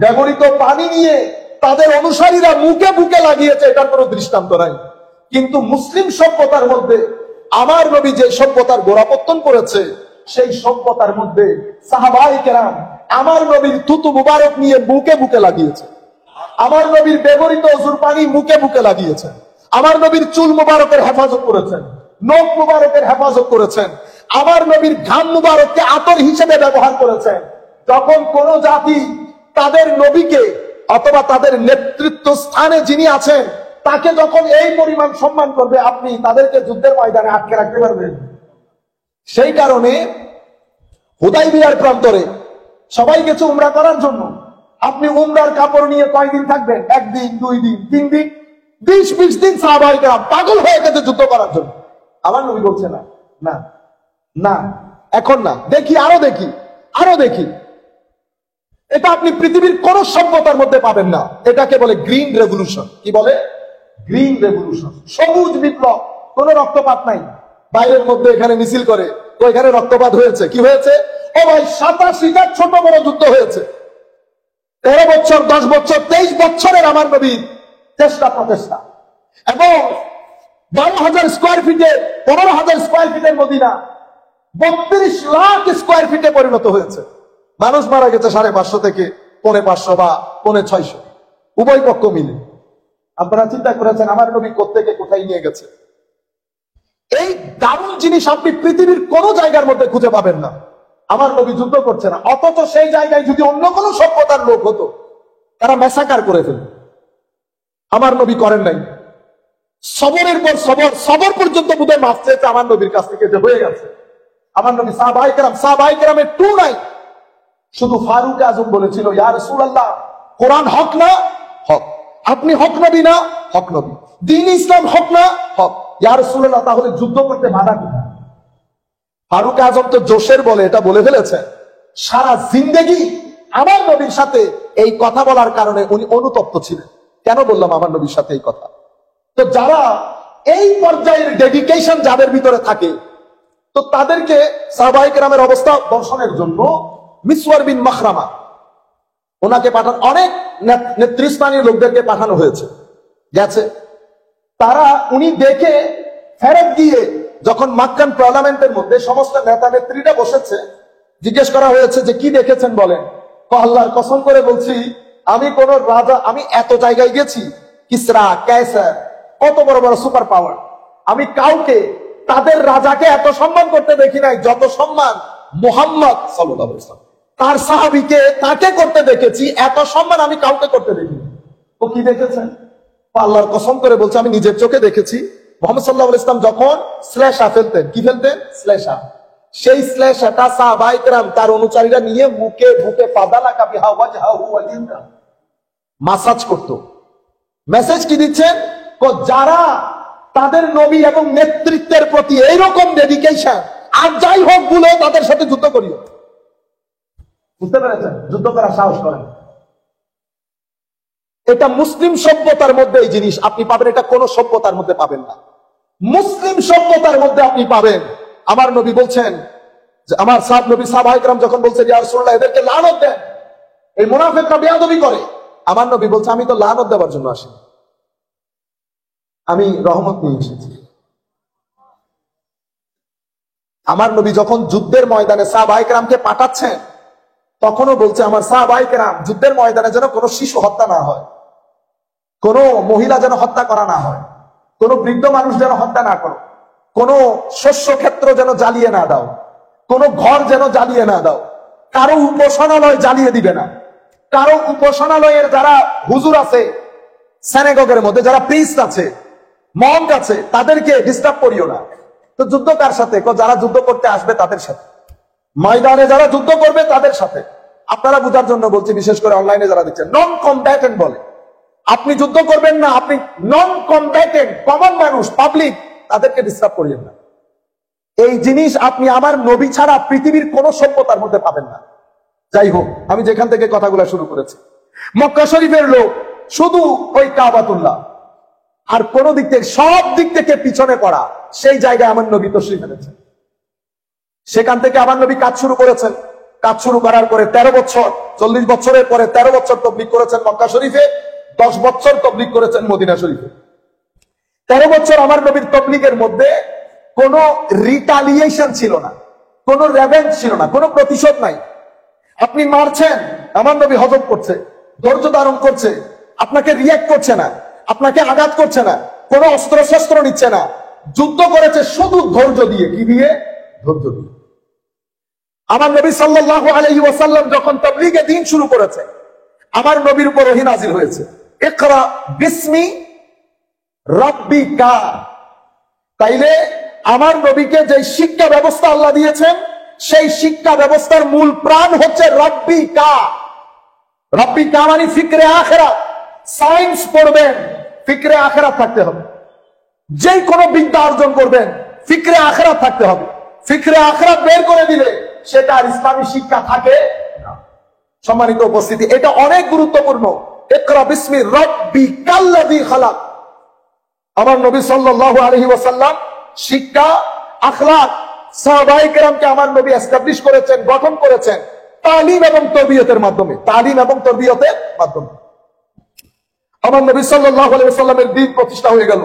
ব্যবহৃত পানি নিয়ে তাদের অনুসারীরা মুখে মুখে লাগিয়েছে, এটার কোনো দৃষ্টান্ত নাই। কিন্তু মুসলিম সভ্যতার মধ্যে আমার নবী যে সভ্যতার গোড়াপত্তন করেছে সেই সভ্যতার মধ্যে সাহাবায়ে কেরাম আমার নবীর থুতু মুবারক নিয়ে বুকে বুকে লাগিয়েছে, আমার নবীর ব্যবহৃত ওযুর পানি মুখে মুখে লাগিয়েছেন, আমার নবীর চুল মুবারকের হেফাজত করেছেন, নখ মুবারকের হেফাজত করেছেন, আমার নবীর ঘাম মুবারককে আতর হিসেবে ব্যবহার করেছেন। যখন কোন জাতি তাদের নবীকে অথবা তাদের নেতৃত্ব স্থানে যিনি আছেন তাকে যখন এই পরিমাণ সম্মান করবে, আপনি তাদেরকে যুদ্ধের ময়দানে আটকে রাখতে পারবেন? সেই কারণে হুদাইবিয়ার প্রান্তরে সবাই গেছে উমরা করার জন্য। আপনি উমরার কাপড় নিয়ে কয়দিন থাকবেন? 1 দিন, 2 দিন, 3 দিন, 20-20 দিন সাহাবায়ে কেরাম পাগল হয়ে গেছে যুদ্ধ করার জন্য। আমার নবী বলছে না, না না, এখন না, দেখি, আরো দেখি, আরো দেখি। এটা আপনি পৃথিবীর কোন সভ্যতার মধ্যে পাবেন না। এটাকে বলে গ্রিন রেভলিউশন। কি বলে? গ্রিন রেভলিউশন, সবুজ বিপ্লব। কোন রক্তপাত নাই। বাইরের মধ্যে এখানে মিছিল করে, তো এখানে রক্তপাত হয়েছে, কি হয়েছে? ও ভাই, 87টা ছোট বড় যুদ্ধ হয়েছে। 13 বছর, 10 বছর, 23 বছরের আমার নবীর চেষ্টা প্রচেষ্টা, এবং 12,000 স্কোয়ার ফিটে, 15,000 স্কোয়ার ফিটের মদিনা 32 লাখ স্কোয়ার ফিটে পরিণত হয়েছে। মানুষ মারা গেছে 550 থেকে 550 বা 650, উভয় পক্ষ মিলে। আপনারা চিন্তা করেছেন আমার নবী কোত্থেকে কোথায় নিয়ে গেছে? এই দারুণ জিনিস আপনি পৃথিবীর কোন জায়গার মধ্যে খুঁজে পাবেন না। আমার নবী যুদ্ধ করছে না, অথচ সেই জায়গায় যদি অন্য কোন সভ্যতার লোক হতো তারা ম্যাসাকার করে ফেলত। আমার নবী করেন নাই। সবরের পর সবর, সবর পর্যন্ত বুধের মাফ চেয়েছে আমার নবীর কাছ থেকে, যে হয়ে গেছে। আমার নবী সাহাবায়ে কেরামের টু নাই। শুধু ফারুক আজম বলেছিল, ইয়া রাসূলুল্লাহ, কোরআন হক না? হক। আপনি হক নবী না? হক নবী। দ্বীন ইসলাম হক না? হক। ইয়া রাসূলুল্লাহ, তাহলে যুদ্ধ করতে বাধা কোথায়? ফারুক আজম তো জোশের বলে এটা বলে ফেলেছে। সারা জিন্দেগি আমার নবীর সাথে এই কথা বলার কারণে উনি অনুতপ্ত ছিলেন। কেন বললাম আমার নবীর সাথে এই কথা? তো যারা এই পর্যায়ের ডেডিকেশন যাদের ভিতরে থাকে, তো তাদেরকে সাহাবায়ে কেরামের অবস্থা দর্শনের জন্য মিসওয়ার বিন মাখরামা ওনাকে পাঠান, অনেক নেতৃস্থানীয় লোকদেরকে পাঠানো হয়েছে, গেছে। তারা উনি দেখে ফেরত গিয়ে যখন মাক্কান পার্লামেন্টের মধ্যে সমস্ত নেতা নেত্রীরা বসেছে, জিজ্ঞেস করা হয়েছে যে কি দেখেছেন বলেন। আল্লাহর কসম করে বলছি, আমি কোন রাজা, আমি এত জায়গায় গেছি, কিসরা, কায়সার, কত বড় বড় সুপার পাওয়ার, আমি কাউকে তাদের রাজাকে এত সম্মান করতে দেখি নাই যত সম্মান মুহাম্মদ সাল্লাল্লাহু আলাইহি ওয়াসাল্লাম তার সাহাবীকে তাকে করতে দেখেছি। এত সম্মান আমি কাউকে করতে দেখিনি। ও কি দেখেছেন? আল্লাহর কসম করে বলছে, আমি নিজের চোখে দেখেছি মুহাম্মদ সাল্লাল্লাহু আলাইহি ওয়াসাল্লাম যখন শ্লেষা ফেলতেন, কি ফেলতেন? শ্লেষা। সেই শ্লেষাটা সাহাবায়ে কেরাম তার অনুসারীরা নিয়ে মুখে মুখে ফাদালাকা বিহা ওয়াজহাহু ওয়া জিলদা মাসাজ করত। মেসেজ কি দিচ্ছেন? যারা তাদের নবী এবং নেতৃত্বের প্রতি এইরকম ডেডিকেশন, আর যাই হোক বলে তাদের সাথে যুদ্ধ করিও। বুঝতে পেরেছেন? যুদ্ধ করার সাহস করেন। এটা মুসলিম সভ্যতার মধ্যে এই জিনিস আপনি পাবেন, এটা কোন সভ্যতার মধ্যে পাবেন না। মুসলিম সভ্যতার মধ্যে আপনি পাবেন। আমার নবী বলছেন, আমার নবী সাহাবায়ে কেরাম যখন বলছেন ইয়া রাসূলুল্লাহ এদেরকে লানত দেন, এই মুনাফিকরা বেয়াদবি করে, আমার নবী বলছে আমি তো লানত দেওয়ার জন্য আসিনি, আমি রহমত নিয়ে এসেছি। আমার নবী যখন যুদ্ধের ময়দানে সাহাবায়ে কেরামকে পাঠাচ্ছেন, তখনও বলছে আমার সাহাবায়ে কেরাম যুদ্ধের ময়দানে যেন কোনো শিশু হত্যা না হয়, কোন মহিলা যেন হত্যা করা না হয়, কোন বৃদ্ধ মানুষ যেন হত্যা না করো, কোন শস্য ক্ষেত্র যেন জ্বালিয়ে না দাও, কোন ঘর যেন জ্বালিয়ে না দাও, কারো উপাসনালয় জ্বালিয়ে দিবে না, কারো উপাসনালয়ের যারা হুজুর আছে সিনাগগের মধ্যে, যারা প্রিস্ট আছে, মঙ্ক আছে, তাদেরকে ডিস্টার্ব করিও না। তো যুদ্ধ কার সাথে? যারা যুদ্ধ করতে আসবে তাদের সাথে, ময়দানে যারা যুদ্ধ করবে তাদের সাথে। আপনারা বুঝার জন্য বলছি, বিশেষ করে অনলাইনে যারা দিচ্ছেন, নন কমব্যাটেন্ট বলে। আপনি যুদ্ধ করবেন না, আপনি নন কমব্যাটেন্ট, কমন মানুষ, পাবলিক, তাদেরকে ডিস্টার্ব করিয়েন না। এই জিনিস আপনি আমার নবী ছাড়া পৃথিবীর কোন সভ্যতার মধ্যে পাবেন না। যাই হোক, আমি যেখান থেকে কথাগুলো শুরু করেছি, মক্কা শরীফের লোক শুধু ওই কাবাতুল্লাহ, আর কোন দিক থেকে, সব দিক থেকে পিছনে পড়া, সেই জায়গায় আমার নবী তশরিফ এনেছেন। সেখান থেকে আমার নবী কাজ শুরু করেছেন। কাজ শুরু করার পরে 13 বছর, 40 বছরের পরে 13 বছর তবলিগ করেছেন মক্কা শরীফে, 10 বছর তবলিগ করেছেন মদিনা শরীফে। 13 বছর আমার নবীর তবলিগের মধ্যে কোনো রিটালিয়েশন ছিল না, কোনো রেভেঞ্জ ছিল না, কোনো প্রতিশোধ নাই। আপনি মারছেন, আমার নবী হজম করছে, ধৈর্য ধারণ করছে, আপনাকে রিয়াক্ট করছে না, আপনাকে আঘাত করছে না, কোনো অস্ত্র শস্ত্র নিচ্ছে না, যুদ্ধ করেছে শুধু ধৈর্য দিয়ে। কি দিয়ে? ধৈর্য দিয়ে। আমার নবী সাল্লাল্লাহু আলাইহি ওয়াসাল্লাম যখন তাবলীগে দ্বীন শুরু করেছে, আমার নবীর উপর ওহী নাযিল হয়েছে, ইকরা বিসমি রাব্বিকা। তাইলে আমার নবীকে যে শিক্ষা ব্যবস্থা আল্লাহ দিয়েছেন, সেই শিক্ষা ব্যবস্থার মূল প্রাণ হচ্ছে রাব্বিকা। রাব্বিকা মানে ফিকরে আখিরাত। সায়েন্স পড়বেন, ফিকরে আখিরাত থাকতে হবে। যে কোনো বিদ্যা অর্জন করবেন, ফিকরে আখিরাত থাকতে হবে। ফিকরে আখিরাত বের করে দিলে সেটা আর ইসলামী শিক্ষা থাকে না। সম্মানিত উপস্থিতি, এটা অনেক গুরুত্বপূর্ণ। ইকরা বিসমি রাব্বিকাল্লাযী খালাক। আমার নবী সাল্লাল্লাহু আলাইহি ওয়াসাল্লাম শিক্ষা, আখলাক, সাহাবায়ে কেরামকে আমার নবী এস্টাবলিশ করেছেন, গঠন করেছেন তালিম এবং তরবিয়তের মাধ্যমে। তালিম এবং তরবিয়তের মাধ্যমে আমার নবী সাল্লাল্লাহু আলাইহি ওয়াসাল্লামের দ্বীন প্রতিষ্ঠা হয়ে গেল।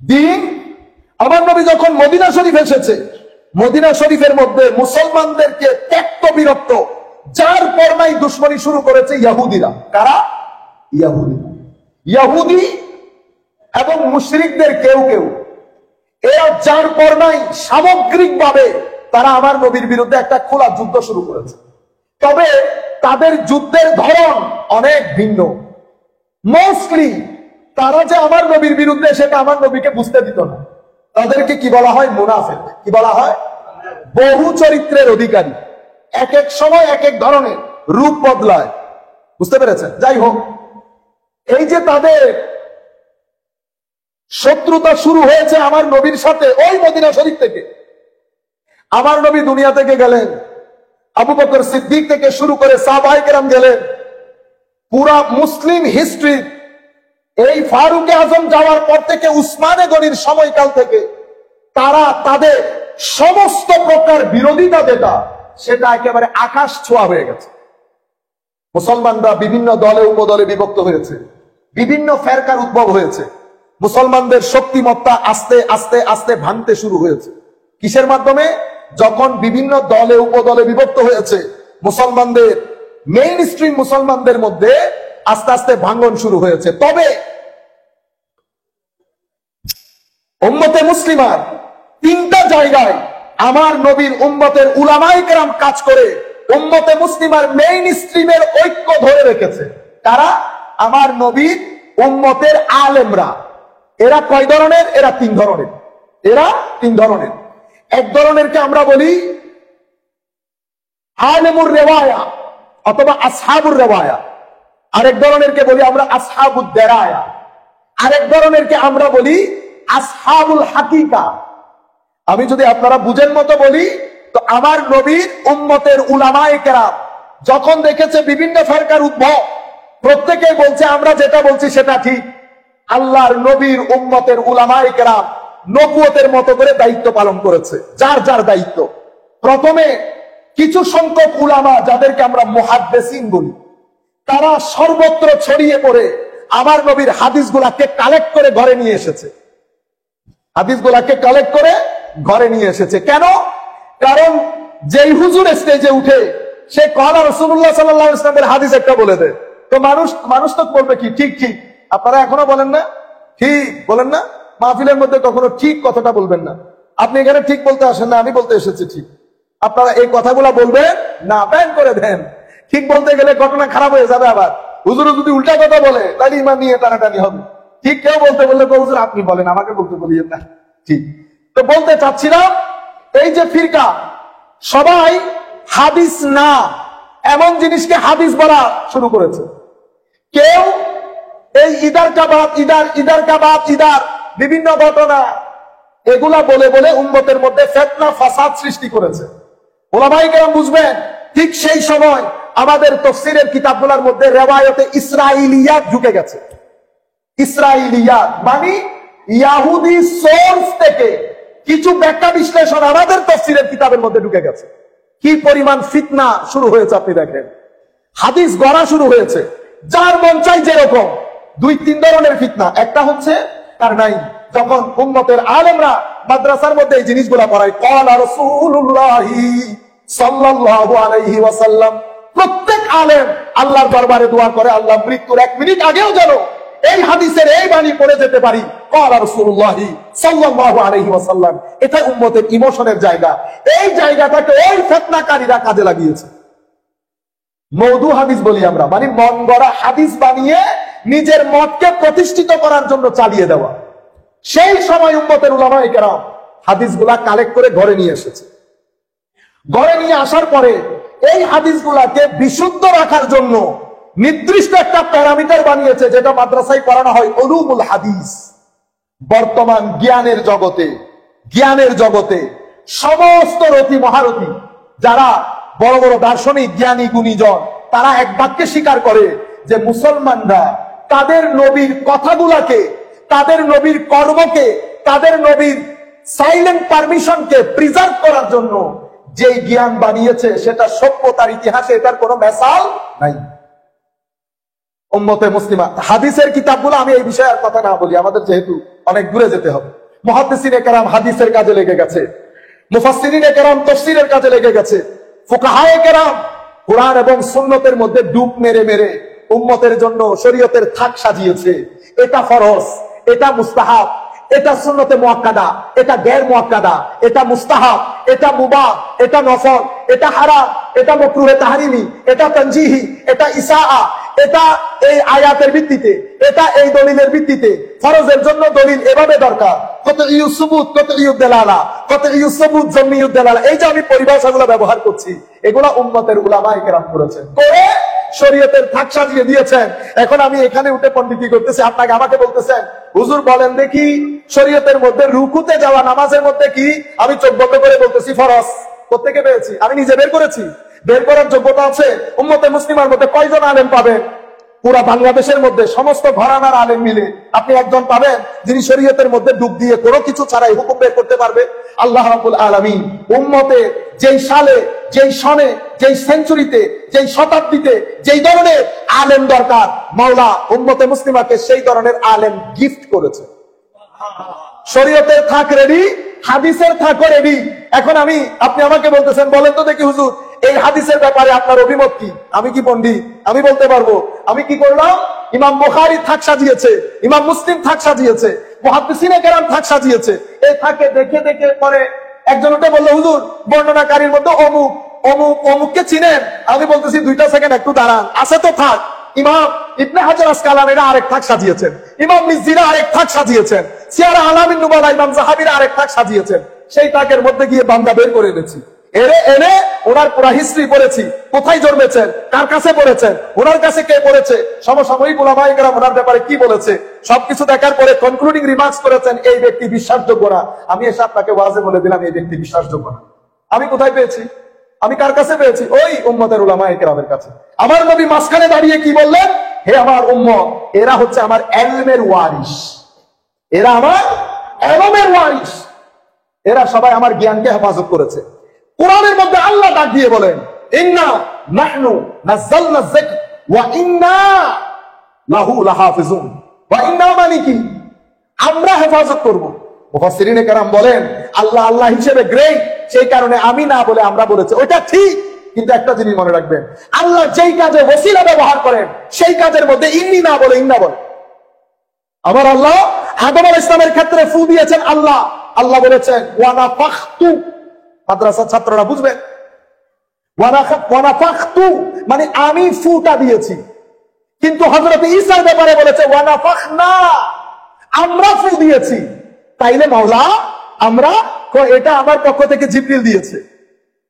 দ্বীন, আমার নবী যখন মদিনা শরীফ এসেছে, মদিনা শরীফের মধ্যে মুসলমানদেরকে ত্যক্ত বিরক্ত, যার পর নাই দুশ্মনী শুরু করেছে ইহুদিরা। কারা? ইহুদি এবং মুশরিকদের কেউ কেউ, এরা যার পর নাই সামগ্রিকভাবে তারা আমার নবীর বিরুদ্ধে একটা খোলা যুদ্ধ শুরু করেছে। তবে তাদের যুদ্ধের ধরন অনেক ভিন্ন। মোস্টলি তারা যে আমার নবীর বিরুদ্ধে, সেটা আমার নবীকে বুঝতে দিত না। তাদেরকে কি বলা হয়? মুনাফিক। কি বলা হয়? বহু চরিত্রের অধিকারী, এক এক সময় এক এক ধরনের রূপ বদলায়। বুঝতে পেরেছেন? যাই হোক, এই যে তাদের শত্রুতা শুরু হয়েছে আমার নবীর সাথে ওই মদিনা শরীফ থেকে। আমার নবী দুনিয়া থেকে গেলেন, আবু বকর সিদ্দিক থেকে শুরু করে সাহাবায়ে কেরাম গেলেন। পুরা মুসলিম হিস্ট্রি, এই ফারুক আজম যাওয়ার পর থেকে উসমানে গনির সময়কাল থেকে তারা তাদের সমস্ত প্রকার বিরোধিতা যেটা, সেটা একেবারে আকাশ ছোঁয়া হয়ে গেছে। মুসলমানরা বিভিন্ন দলে উপদলে বিভক্ত হয়েছে, বিভিন্ন ফেরকার উদ্ভব হয়েছে। মুসলমানদের শক্তিমত্তা আস্তে আস্তে আস্তে ভাঙতে শুরু হয়েছে। কিসের মাধ্যমে? যখন বিভিন্ন দলে উপদলে বিভক্ত হয়েছে, মুসলমানদের, মেইন স্ট্রিম মুসলমানদের মধ্যে আস্তে আস্তে ভাঙন শুরু হয়েছে। তবে উম্মতে মুসলিমার তিনটা জায়গায় আমার নবীর উম্মতের উলামায়ে কেরাম কাজ করে উম্মতে মুসলিমার মেইন স্ট্রিমের ঐক্য ধরে রেখেছে। তারা আমার নবীর উম্মতের আলেমরা। এরা কয় ধরনের? এরা তিন ধরনের। এরা তিন ধরনের। এক ধরনেরকে আমরা বলি আলেমুর রেওয়ায়া অথবা আসহাবুর রেওয়ায়া। আরেক ধরনেরকে বলি আমরা আসহাবুদ দেরায়া, আরেক ধরনেরকে আমরা বলি আসহাবুল হাকিকা। আমি যদি আপনারা বুঝেন মতো বলি, তো আমার নবীর উম্মতের উলামায়ে কেরাম যখন দেখেছে বিভিন্ন ফেরকার উদ্ভব, প্রত্যেকেই বলছে আমরা যেটা বলছি সেটা ঠিক, আল্লাহর নবীর উম্মতের উলামায়ে কেরাম নবুয়তের মতো করে দায়িত্ব পালন করেছে, যার যার দায়িত্ব। প্রথমে কিছু সংখ্যক উলামা, যাদেরকে আমরা মুহাদ্দিসিন বলি, তারা সর্বত্র ছড়িয়ে পড়ে আমার নবীর হাদিসগুলাকে কালেক্ট করে ঘরে নিয়ে এসেছে, হাদিসগুলাকে কালেক্ট করে ঘরে নিয়ে এসেছে। কেন? কারণ যেই হুজুর স্টেজে উঠে সে কলা রাসূলুল্লাহ সাল্লাল্লাহু আলাইহি ওয়াসাল্লামের হাদিস একটা বলে দেয়, তো মানুষ তো বলবে কি ঠিক ঠিক। আপনারা এখনো বলেন না ঠিক, বলেন না? মাহফিলের মধ্যে কখনো ঠিক কথাটা বলবেন না। আপনি এখানে ঠিক বলতে আসেন না, আমি বলতে এসেছি ঠিক। আপনারা এই কথাগুলা বলবেন না, ব্যান করে দেন। ঠিক বলতে গেলে ঘটনা খারাপ হয়ে যাবে। আবার হুজুর যদি উল্টা কথা বলে তাহলে ইমান নিয়ে টানাটানি হবে। ঠিক কেউ বলতে বললে হুজুর আপনি বলেন, আমাকে বলতে বলিয়েন না। ঠিক তো বলতে চাচ্ছিলাম, এই যে ফিরকা, সবাই হাদিস না এমন জিনিসকে হাদিস বলা শুরু করেছে। কেউ এই ইদার কাবাত ইদার বিভিন্ন ঘটনা এগুলা বলে বলে উম্মতের মধ্যে ফিতনা ফাসাদ সৃষ্টি করেছে। ওলামায়ে কেরাম বুঝবেন, ঠিক সেই সময় আমাদের তাফসীরের কিতাবগুলোর মধ্যে রিওয়ায়াতে ইসরাইলিয়াত ঢুকে গেছে। ইসরাইলিয়াত মানে ইহুদি সোর্স থেকে কিছু ব্যাখ্যা বিশ্লেষণ আমাদের তাফসীরের কিতাবের মধ্যে ঢুকে গেছে। কি পরিমাণ ফিতনা শুরু হয়েছে আপনি দেখেন। হাদিস গড়া শুরু হয়েছে, যার মন চাই যেরকম। দুই তিন ধরনের ফিতনা। একটা হচ্ছে তার নাই, যখন উম্মতের আলেমরা মাদ্রাসার মধ্যে এই জিনিসগুলা পড়ায়, ক্বালা রাসূলুল্লাহি সাল্লাল্লাহু আলাইহি ওয়াসাল্লাম, প্রত্যেক আলেম আল্লাহর দরবারে দোয়া করে, আল্লাহ মৃত্যুর 1 মিনিট আগেও যেন এই হাদিসের এই বাণী পড়ে যেতে পারি, ক্বালা রাসূলুল্লাহি সাল্লাল্লাহু আলাইহি ওয়াসাল্লাম। এটা উম্মতের ইমোশনের জায়গা। এই জায়গাটাকে ওই ফিতনাকারীরা কাজে লাগিয়েছে। মওদু হাদিস বলি আমরা, মানে মন গড়া হাদিস বানিয়ে নিজের মতকে প্রতিষ্ঠিত করার জন্য চালিয়ে দেওয়া। সেই সময় উম্মতের উলামায়ে কেরাম হাদিসগুলা কালেক্ট করে ঘরে নিয়ে এসেছে। ঘরে নিয়ে আসার পরে এই হাদিসগুলাকে বিশুদ্ধ রাখার জন্য নির্দিষ্ট একটা প্যারামিটার বানিয়েছে, যেটা মাদ্রাসায় পড়ানো হয় উলুমুল হাদিস। বর্তমান জ্ঞানের জগতে সমস্ত রতি মহারথী যারা বড় বড় দার্শনিক জ্ঞানী গুণীজন, তারা এক বাক্যে স্বীকার করে যে মুসলমানরা তাদের নবীর কথাগুলাকে, তাদের নবীর কর্মকে, তাদের নবীর সাইলেন্ট পারমিশনকে প্রিজার্ভ করার জন্য যে জ্ঞান বানিয়েছে, সেটা সভ্যতার ইতিহাসে এটার কোনো মেসাল নাই। উম্মতে মুসলিমা হাদিসের কিতাবগুলো, আমি এই বিষয়ে আর কথা না বলি, আমাদের যেহেতু অনেক দূরে যেতে হবে। মুহাদ্দিসিনে কেরাম হাদিসের কাজে লেগে গেছে, মুফাসসিরিনে কেরাম তাফসীরের কাজে লেগে গেছে, ফুকাহায়ে কেরাম কুরআন এবং সুন্নতের মধ্যে ডুব মেরে মেরে উম্মতের জন্য শরীয়তের থাক সাজিয়েছে। এটা ফরজ, এটা মুস্তাহাব, এটা সুন্নতে মুআক্কাদা, এটা গैर মুআক্কাদা, এটা মুস্তাহাব, এটা মুবাহ, এটা নফল, এটা হারাম, এটা মাকরুহে তাহরিমি, এটা তানজিহি, এটা ইসাআ, এটা এই আয়াতের ভিত্তিতে, এটা এই দলিলের ভিত্তিতে। ফরজের জন্য দলিল এভাবে দরকার, কতইয়ুস সুবুত, কতইয়ুদ দালালা, কতইয়ুস সুবুত, জন্নিয়ুদ দালালা। এই যে আমি পরিভাষাগুলো ব্যবহার করছি, এগুলা উম্মতের উলামায়ে কেরাম করেছেন, করে শরীয়তের থাক সাজিয়ে দিয়েছেন। এখন আমি এখানে উঠে পণ্ডিতি করতেছি, আপনাকে আমাকে বলতেছেন হুজুর বলেন দেখি শরীয়তের মধ্যে রুকুতে যাওয়া নামাজের মধ্যে কি? আমি চোখ বন্ধ করে বলতেছি ফরজ। কোত্থেকে পেয়েছি? আমি নিজে বের করেছি। বের করার যোগ্যতা আছে উম্মতে মুসলিমার মধ্যে কয়জন আলেম পাবেন? পুরা বাংলাদেশের মধ্যে সমস্ত ঘরানার আলেম মিলে আপনি একজন পাবেন যিনি শরীয়তের মধ্যে ডুব দিয়ে কোনো কিছু ছাড়াই হুকুম বের করতে পারবে। আল্লাহ রাব্বুল আলামিন উম্মতে যেই সালে, যেই সনে, যেই সেঞ্চুরিতে, যেই শতাব্দীতে যেই ধরনের আলেম দরকার, মাওলা উম্মতে মুসলিমাকে সেই ধরনের আলেম গিফট করেছে। শরীয়তের থাক রেডি, হাদিসের থাক রেডি। এখন আপনি আমাকে বলতেছেন বলেন তো দেখি হুজুর এই হাদিসের ব্যাপারে আপনার অভিমত কি? আমি কি পণ্ডিত? আমি বলতে পারবো। আমি কি করলাম? ইমাম বুখারী থাক সাজিয়েছে, ইমাম মুসলিম থাক সাজিয়েছে, মুহাদ্দিসিনে কেরাম থাক সাজিয়েছে। এই থাকে দেখে দেখে পরে একজন উঠে বললো হুজুর বর্ণনাকারীর মধ্যে অমুক অমুক অমুককে চিনেন? আমি বলতেছি 2টা সেকেন্ড একটু দাঁড়ান, আছে তো থাক। ইমাম ইবনে হাজার আসকালানীরা আরেক থাক সাজিয়েছেন, ইমাম মিজজিরা আরেক থাক সাজিয়েছেন, সিয়ারা আলামিন নুবালা ইমাম যাহাবীরা আরেক থাক সাজিয়েছেন। সেই থাকের মধ্যে গিয়ে বান্দা বের করে এনেছি। এনে এনে ওনার পুরা হিস্ট্রি পড়েছি, কোথায় জন্মেছেন, কার কাছে পড়েছেন, ওনার কাছে কে পড়েছে, সমসাময়িক উলামায়ে কেরাম ওনার ব্যাপারে কি বলেছে, সবকিছু দেখার পরে কনক্লুডিং রিমার্কস করেছেন এই ব্যক্তি বিশ্বাসযোগ্য না। আমি এসে আপনাকে ওয়াজে বলে দিলাম এই ব্যক্তি বিশ্বাসযোগ্য না। আমি কোথায় পেয়েছি? আমি কার কাছে পেয়েছি? ওই উম্মতের উলামায়ে কেরামের কাছে। আমার নবী মাঝখানে দাঁড়িয়ে কি বললেন? হে আমার উম্মত, এরা হচ্ছে আমার ইলমের ওয়ারিস, এরা আমার ইলমের ওয়ারিস, এরা সবাই আমার জ্ঞানকে হেফাজত করেছে। কোরআনের মধ্যে আল্লাহ ডাক দিয়ে বলেন, ইন্না নাহনু নাযালনা যিকর ওয়া ইন্না লাহু লাহাফিজুন। ওয়া ইন্না মানে কি? আমরা হেফাজত করব। মুফাসসিরিনে কেরাম বলেন আল্লাহ আল্লাহ হিসেবে গ্রেট, সেই কারণে আমি না বলে আমরা বলেছে, ওটা ঠিক। কিন্তু একটা জিনিস মনে রাখবেন, আল্লাহ যেই কাজে ওসিলা ব্যবহার করেন সেই কাজের মধ্যে ইন্নি না বলে ইন্না বলে। আমার আল্লাহ আদম আলাইহিস সালামের ক্ষেত্রে ফু দিয়েছেন আল্লাহ, আল্লাহ বলেছেন ওয়া নাফাখতু। মাদ্রাসার ছাত্ররা বুঝবেন, ওয়া নাফাখতু মানে আমি ফুটা দিয়েছি। কিন্তু হযরত ঈসার ব্যাপারে বলেছে ওয়া নাফাখনা, আমরা ফু দিয়েছি। তাইলে মাওলা আমরা, এটা আমার পক্ষ থেকে জিবরিল দিয়েছে।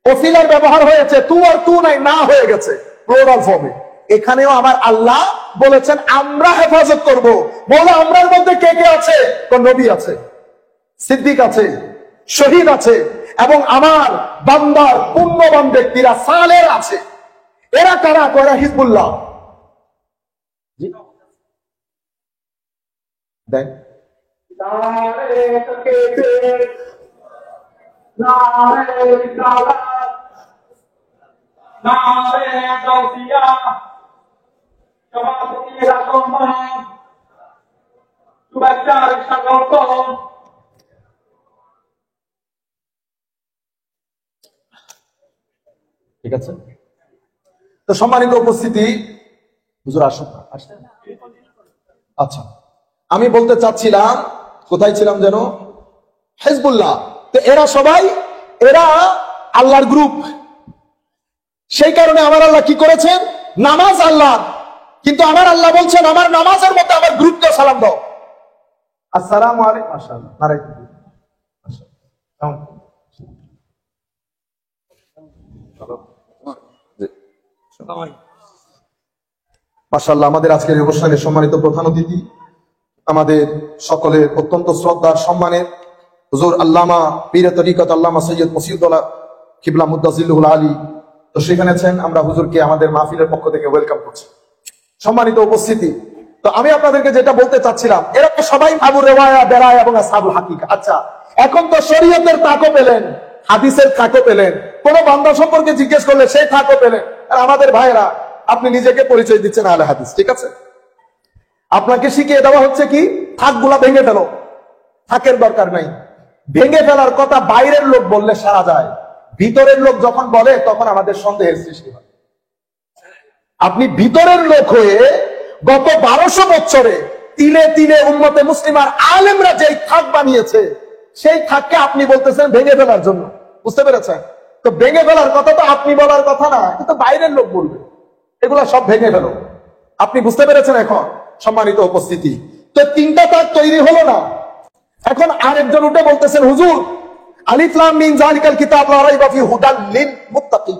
ওসিলার ব্যবহার হয়েছে, তু আর তু নাই, না হয়ে গেছে প্লুরাল ফর্মে। এখানেও আমার আল্লাহ বলেছেন আমরা হেফাজত করব। বলে আমরার মধ্যে কে কে আছে? নবী আছে, সিদ্দিক আছে, শহীদ আছে, এবং আমার বান্দার পুণ্যবান ব্যক্তিরা সালের আছে। এরা কারা? এরা হিজবুল্লাহ। দেখ ঠিক আছে। তো সম্মানিত উপস্থিতি, হুজুর আসুন। আচ্ছা, আমি বলতে চাচ্ছিলাম, কোথায় ছিলাম যেন? হিজবুল্লাহ। তো এরা সবাই, এরা আল্লাহর গ্রুপ। সেই কারণে আমার আল্লাহ কি করেছেন? নামাজ আল্লাহ, কিন্তু আমার আল্লাহ বলছেন আমার নামাজের মধ্যে আমার গ্রুপকে সালাম দাও। আসসালামু আলাইকুম। মাশাআল্লাহ, মাশাআল্লাহ। আমাদের আজকের অনুষ্ঠানের সম্মানিত প্রধান অতিথি, আমাদের সকলের অত্যন্ত শ্রদ্ধার সম্মানের হুজুর আল্লামা পীরে তরিকত আল্লামা সৈয়দ মসিউদ্দৌলা কিবলা মুদ্দাজিল্লুল আলী তো সেখানে আছেন। আমরা হুজুরকে আমাদের মাহফিলের পক্ষ থেকে ওয়েলকাম করছি। সম্মানিত উপস্থিতি, তো আমি আপনাদেরকে যেটা বলতে চাচ্ছিলাম, এরা সবাই আবু রেওয়ায়া, বেরায়া এবং আসহাবুল হাকিকা। আচ্ছা, এখন তো শরীয়তের তাকও পেলেন, হাদিসের তাকও পেলেন, কোন বান্দা সম্পর্কে জিজ্ঞেস করলে সেই তাকও পেলেন। আর আমাদের ভাইরা, আপনি নিজেকে পরিচয় দিচ্ছেন আহলে হাদিস, ঠিক আছে। আপনাকে শিখিয়ে দেওয়া হচ্ছে কি? থাকগুলা ভেঙে ফেলো। থাকের দরকার নাই, ভেঙে ফেলার কথা বাইরের লোক বললে সারা যায়, ভিতরের লোক যখন বলে তখন আমাদের সন্দেহের সৃষ্টি হয়। আপনি ভিতরের লোক হয়ে গত 1200 বছরে তিলে তিলে উম্মতে মুসলিমার আলেমরা যেই থাক বানিয়েছে, সেই থাককে আপনি বলতেছেন ভেঙে ফেলার জন্য। বুঝতে পেরেছেন? তো ভেঙে ফেলার কথা তো আপনি বলার কথা না, কিন্তু বাইরের লোক বলবে এগুলা সব ভেঙে ফেলো। আপনি বুঝতে পেরেছেন? এখন সম্মানিত উপস্থিতি, তো 3টা তাক তৈরি হলো না। এখন আরেকজন উঠে বলতেছেন হুজুর আলিফ লাম মিম যালিকাল কিতাব লা রাইবা ফি হুদাল লিল মুত্তাকিন।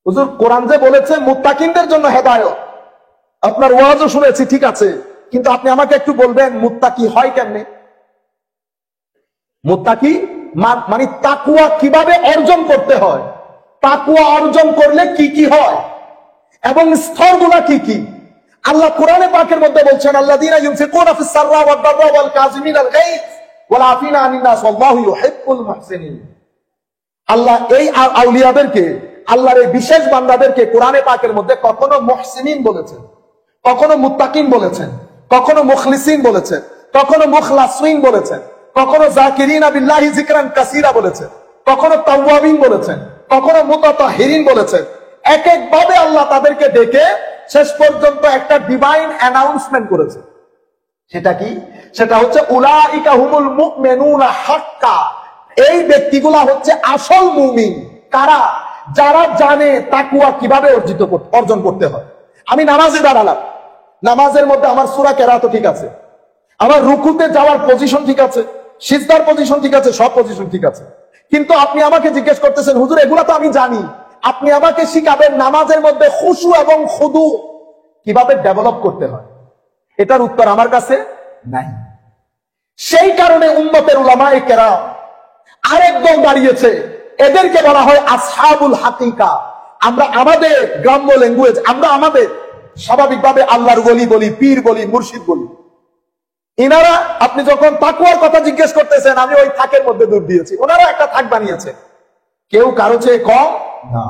হুজুর কোরআন যে বলেছে মুত্তাকিনদের জন্য হেদায়েত, আপনার ওয়াজও শুনেছি, ঠিক আছে, কিন্তু আপনি আমাকে একটু বলবেন মুত্তাকি হয় কেমনে? মুত্তাকি মানে তাকওয়া কিভাবে অর্জন করতে হয়, তাকওয়া অর্জন করলে কি কি হয়, এবং স্তরগুলা কি কি। আল্লাহ কোরআনে পাকের মধ্যে বলছেন আল্লাযীনা ইউনফিকুনা ফিস সাররা ওয়াদ দাররা ওয়াল কাযিমিনাল গায়জ ওয়াল আফিনা আনিন নাস ওয়াল্লাহু ইউহিব্বুল মুহসিনিন। আল্লাহ এই আউলিয়াদেরকে, আল্লাহর এই বিশেষ বান্দাদেরকে কোরআনে পাকের মধ্যে কখনো মুহসিনিন বলেছেন, কখনো মুত্তাকিন বলেছেন, কখনো মুখলিসিন বলেছেন, কখনো মুখলাসিন বলেছেন, কখনো যাকিরিনা বিল্লাহি যিকরান কাসীরা বলেছেন, কখনো তাওয়াবিন বলেছেন, কখনো মুতাতাহিরিন বলেছেন। এক এক ভাবে আল্লাহ তাদেরকে ডেকে শেষ পর্যন্ত একটা ডিভাইন অ্যানাউন্সমেন্ট করেছে। সেটা কি? সেটা হচ্ছে উলাইকা হুমুল মুমিনুনা হাক্কা। এই ব্যক্তিগুলা হচ্ছে আসল মুমিন। কারা? যারা জানে তাকওয়া কিভাবে অর্জন করতে হয়। আমি নামাজে দাঁড়ালাম, নামাজের মধ্যে আমার সূরা কেরাত ঠিক আছে, আমার রুকুতে যাওয়ার পজিশন ঠিক আছে, সিজদার পজিশন ঠিক আছে, সব পজিশন ঠিক আছে, কিন্তু আপনি আমাকে জিজ্ঞেস করতেছেন হুজুর এগুলা তো আমি জানি, আপনি আমাকে শিখাবেন নামাজের মধ্যে খুশু এবং খুদু কিভাবে ডেভেলপ করতে হয়। এটার উত্তর আমার কাছে নাই। সেই কারণে উম্মতের উলামায়ে কেরাম আরেক দল দাঁড়িয়েছে, এদেরকে বলা হয় আসহাবুল হাকিকা। আমরা আমাদের গ্রাম্য ল্যাঙ্গুয়েজ, আমরা আমাদের স্বাভাবিকভাবে আল্লাহর ওলি বলি, পীর বলি, মুর্শিদ বলি। ইনারা আপনি যখন তাকওয়ার কথা জিজ্ঞেস করতেছেন, আমি ওই থাকের মধ্যে দূর দিয়েছি, ওনারা একটা থাক বানিয়েছে, কেউ কারো চেয়ে কম না।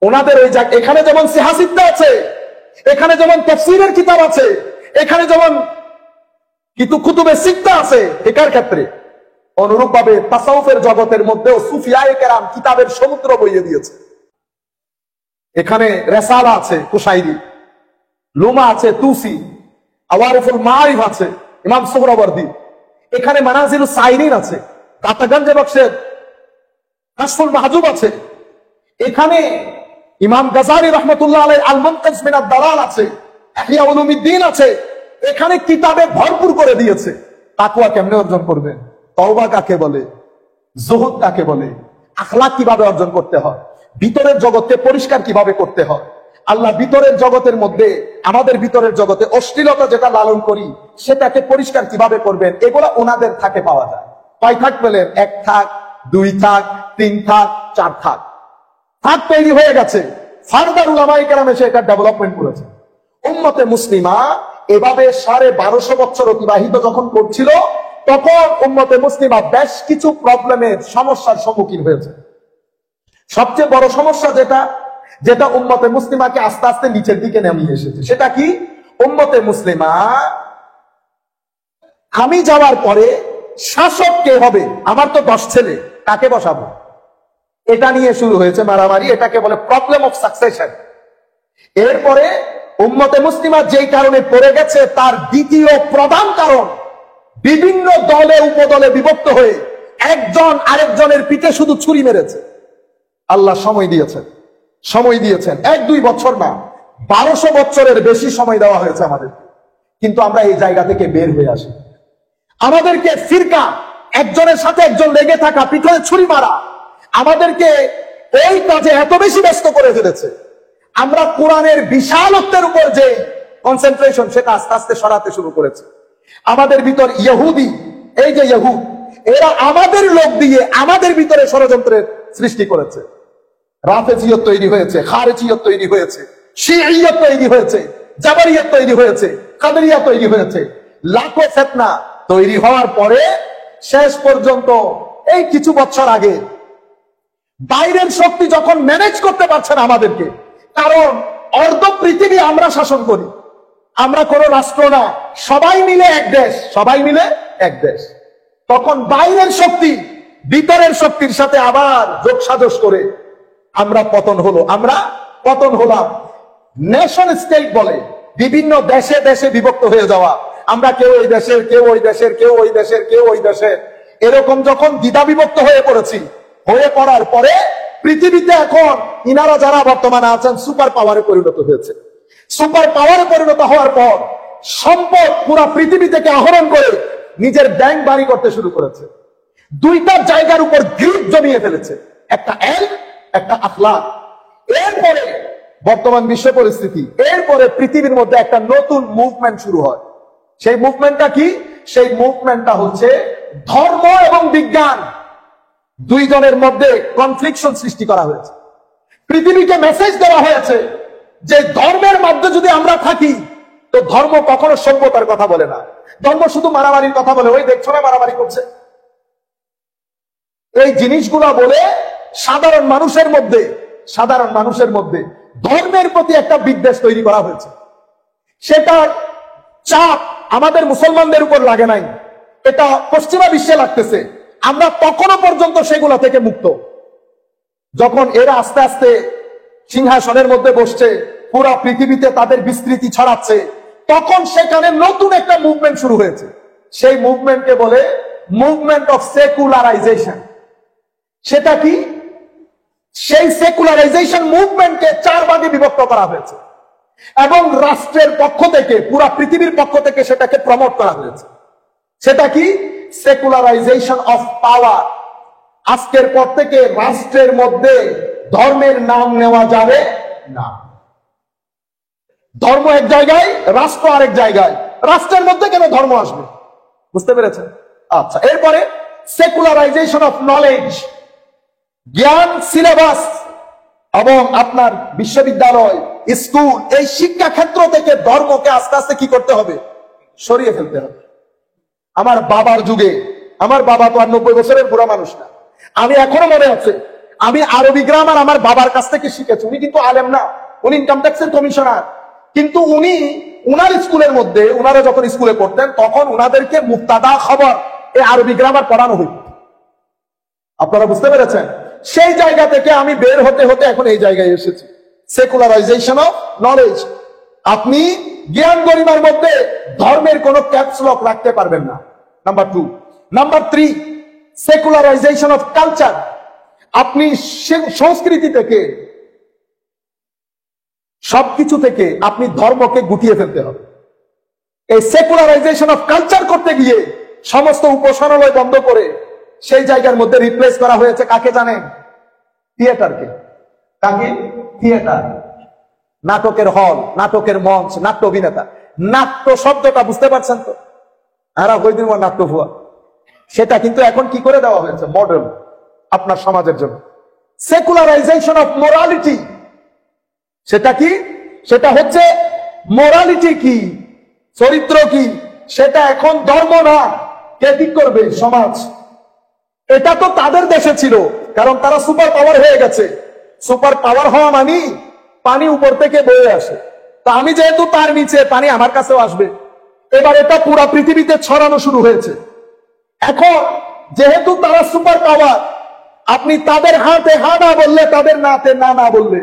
ওনাদের ওই এখানে যেমন সিহাসিদ্দা আছে, এখানে যেমন তাফসীরের কিতাব আছে, এখানে যেমন কুতুবে সিত্তা আছে ফিকহের ক্ষেত্রে, অনুরূপ ভাবে তাসাউফের জগতের মধ্যেও সুফিয়ায়ে কেরাম কিতাবের সমুদ্র বইয়ে দিয়েছে। এখানে রেসালা আছে কুশাইরি, লুমা আছে তুসি, আওয়ারিফুল মারিফ আছে ইমাম সুহরাওয়ার্দী, এখানে মানাজিলুস সাইরিন আছে, কাতাগঞ্জে বক্সের কাশফুল মাহজুব আছে, এখানে ইমাম গাজালি রাহমাতুল্লাহ আলাইহি আল মুনকাজ মিন আদ-দালাল আছে, ইহয়া উলুমিদ্দিন আছে। এখানে কিতাবে ভরপুর করে দিয়েছে তাকওয়া কেমনে অর্জন করবেন, তওবা কাকে বলে, জুহুদ কাকে বলে, আখলাক কিভাবে অর্জন করতে হয়, ভিতরের জগৎকে পরিষ্কার কিভাবে করতে হয়। আল্লাহ ভিতরের জগতের মধ্যে, আমাদের ভিতরের জগতে অশ্লীলতা যেটা লালন করি সেটাকে পরিষ্কার কিভাবে করবেন, এগুলো ওনাদের থাকে পাওয়া যায়। কয় থাক পেলেন? 1 থাক, 2 থাক, 3 থাক, 4 থাক, থাক তৈরি হয়ে গেছে। ফারদার উলামায়ে কেরাম এসে এটা ডেভেলপমেন্ট করেছে। উম্মতে মুসলিমা এভাবে 1250 বছর অতিবাহিত যখন করছিল, তখন উম্মতে মুসলিমা বেশ কিছু প্রবলেমের সমস্যার সম্মুখীন হয়েছে। সবচেয়ে বড় সমস্যা যেটা উম্মতে মুসলিমাকে আস্তে আস্তে নিচের দিকে নামিয়ে এসেছে, সেটা কি? উম্মতে মুসলিমা আমি যাওয়ার পরে শাসক কে হবে, আমার তো 10 ছেলে, কাকে বসাবো, এটা নিয়ে শুরু হয়েছে মারামারি। এটাকে বলে প্রবলেম অফ সাকসেশন। এরপরে উম্মতে মুসলিমা যেই কারণে পড়ে গেছে, তার দ্বিতীয় প্রধান কারণ বিভিন্ন দলে উপদলে বিভক্ত হয়ে একজন আরেকজনের পিঠে শুধু ছুরি মেরেছে। আল্লাহ সময় দিয়েছেন 1-2 বছর না, 1200 বছরের বেশি সময় দেওয়া হয়েছে আমাদের, কিন্তু আমরা এই জায়গা থেকে বের হয়ে আসি। আমাদেরকে ফিরকা, একজনের সাথে একজন লেগে থাকা, পিঠে ছুরি মারা, আমাদেরকে এই কাজে এত বেশি ব্যস্ত করে ফেলেছে, আমরা কোরআনের বিশালত্বের উপর যে কনসেন্ট্রেশন, সেটা আস্তে আস্তে সরাতে শুরু করেছে। আমাদের ভিতর ইহুদি, এই যে ইহুদ, এরা আমাদের লোক দিয়ে আমাদের ভিতরে ষড়যন্ত্রের সৃষ্টি করেছে। রাফেজিয়ত তৈরি হয়েছে, খারেজিয়ত তৈরি হয়েছে, শিইয়ত তৈরি হয়েছে, জাবারিয়ত তৈরি হয়েছে, কাদেরিয়া তৈরি হয়েছে। লাখো ফিতনা তৈরি হওয়ার পরে শেষ পর্যন্ত এই কিছু বছর আগে বাইরের শক্তি যখন ম্যানেজ করতে পারছে না আমাদেরকে, কারণ অর্ধ পৃথিবী আমরা শাসন করি, আমরা কোনো রাষ্ট্র না, সবাই মিলে এক দেশ, তখন বাইরের শক্তি ভিতরের শক্তির সাথে আবার যোগসাজশ করে আমরা পতন হলাম। নেশন স্টেট বলে বিভিন্ন দেশে দেশে বিভক্ত হয়ে যাওয়া, আমরা কেউ এই দেশের, কেউ ওই দেশের, কেউ ওই দেশের, কেউ ওই দেশের, এরকম যখন দ্বিধা বিভক্ত হয়ে পড়ার পরে পৃথিবীতে এখন ইনারা যারা বর্তমানে আছেন সুপার পাওয়ারে পরিণত হয়েছে। সুপার পাওয়ারে পরিণত হওয়ার পর সম্পদ পুরা পৃথিবী থেকে আহরণ করে নিজের ব্যাংক বাড়ি করতে শুরু করেছে। 2টা জায়গার উপর গ্রিপ জমিয়ে ফেলেছে, একটা এলম, একটা আখলাক। এরপরে বর্তমান বিশ্ব পরিস্থিতি, এরপরে পৃথিবীর মধ্যে একটা নতুন মুভমেন্ট শুরু হয়। সেই মুভমেন্টটা কি? সেই মুভমেন্টটা হচ্ছে ধর্ম এবং বিজ্ঞান, দুইজনের মধ্যে কনফ্লিকশন সৃষ্টি করা হয়েছে। পৃথিবীকে মেসেজ দেওয়া হয়েছে যে ধর্মের মধ্যে যদি আমরা থাকি, তো ধর্ম কখনো সভ্যতার কথা বলে না, ধর্ম শুধু মারামারির কথা বলে। ওই দেখছো না মারামারি করছে, এই জিনিসগুলা বলে সাধারণ মানুষের মধ্যে ধর্মের প্রতি একটা বিদ্বেষ তৈরি করা হয়েছে। সেটার চাপ আমাদের মুসলমানদের উপর লাগে নাই, এটা পশ্চিমা বিশ্বে লাগতেছে। আমরা তখনও পর্যন্ত সেগুলা থেকে মুক্ত। যখন এরা আস্তে আস্তে সিংহাসনের মধ্যে বসছে, পুরা পৃথিবীতে তাদের বিস্তৃতি ছড়াচ্ছে, তখন সেখানে নতুন একটা মুভমেন্ট শুরু হয়েছে। সেই মুভমেন্টকে বলে মুভমেন্ট অফ সেকুলারাইজেশন। সেটা কি? সেই সেকুলারাইজেশন মুভমেন্টকে 4 ভাগে বিভক্ত করা হয়েছে এবং রাষ্ট্রের পক্ষ থেকে, পুরা পৃথিবীর পক্ষ থেকে সেটাকে প্রমোট করা হয়েছে। সেটা কি? Secularisation of power. আজকের পর থেকে রাষ্ট্রের মধ্যে ধর্মের নাম নেওয়া যাবে না। ধর্ম এক জায়গায়, রাষ্ট্র আরেক জায়গায়। রাষ্ট্রের মধ্যে কেন ধর্ম আসবে? বুঝতে পেরেছেন? আচ্ছা, এরপরে সেকুলারাইজেশন অফ নলেজ, জ্ঞান সিলেবাস এবং আপনার বিশ্ববিদ্যালয়, স্কুল, এই শিক্ষা ক্ষেত্র থেকে ধর্মকে আস্তে আস্তে কি করতে হবে? সরিয়ে ফেলতে হবে। আমার বাবার যুগে, আমার বাবা তো আর 90 বছরের বুড়া মানুষ না, আমি এখনো মনে আছে আমি আরবি গ্রামার আমার বাবার কাছ থেকে শিখেছি। উনি কিন্তু আলেম না, উনি ইনকাম ট্যাক্সের কমিশনার, কিন্তু উনি উনার স্কুলের মধ্যে, উনারা যখন স্কুলে পড়তেন তখন উনাদেরকে মুক্তাদা খবর এই আরবি গ্রামার পড়ানো হইত। আপনারা বুঝতে পেরেছেন? সেই জায়গা থেকে আমি বের হতে হতে এখন এই জায়গায় এসেছি, সেকুলারাইজেশন অফ নলেজ। আপনি জ্ঞান গরিমার মধ্যে ধর্মের কোন ক্যাপস লক রাখতে পারবেন না, number 2। Number 3, secularisation of culture. আপনি সংস্কৃতি থেকে, সবকিছু থেকে আপনি ধর্মকে গুটিয়ে ফেলতে হবে। এই সেকুলারাইজেশন অফ কালচার করতে গিয়ে সমস্ত উপাসনালয় বন্ধ করে সেই জায়গার মধ্যে রিপ্লেস করা হয়েছে কাকে জানেন? থিয়েটারকে। কাকে? থিয়েটার, নাটকের হল, নাটকের মঞ্চ, নাট্য অভিনেতা। নাট্য শব্দটা বুঝতে পারছেন তো? আর ওইদিন নাট্য ভুয়া, সেটা কিন্তু এখন কি করে দেওয়া হয়েছে? মডেল আপনার সমাজের জন্য। সেকুলারাইজেশন অফ মোরালিটি, সেটা কি? সেটা হচ্ছে মোরালিটি কি, চরিত্র কি, সেটা এখন ধর্ম না। কে ঠিক করবে? সমাজ। এটা তো তাদের দেশে ছিল, কারণ তারা সুপার পাওয়ার হয়ে গেছে। সুপার পাওয়ার হওয়া মানে পানি উপর থেকে বয়ে আসে, তা আমি যেহেতু তার নিচে, পানি আমার কাছেও আসবে। এবার এটা পুরা পৃথিবীতে ছড়ানো শুরু হয়েছে। এখন যেহেতু তারা সুপার পাওয়ার, আপনি তাদের হাতে হা না বললে, তাদের নাতে না না বললে,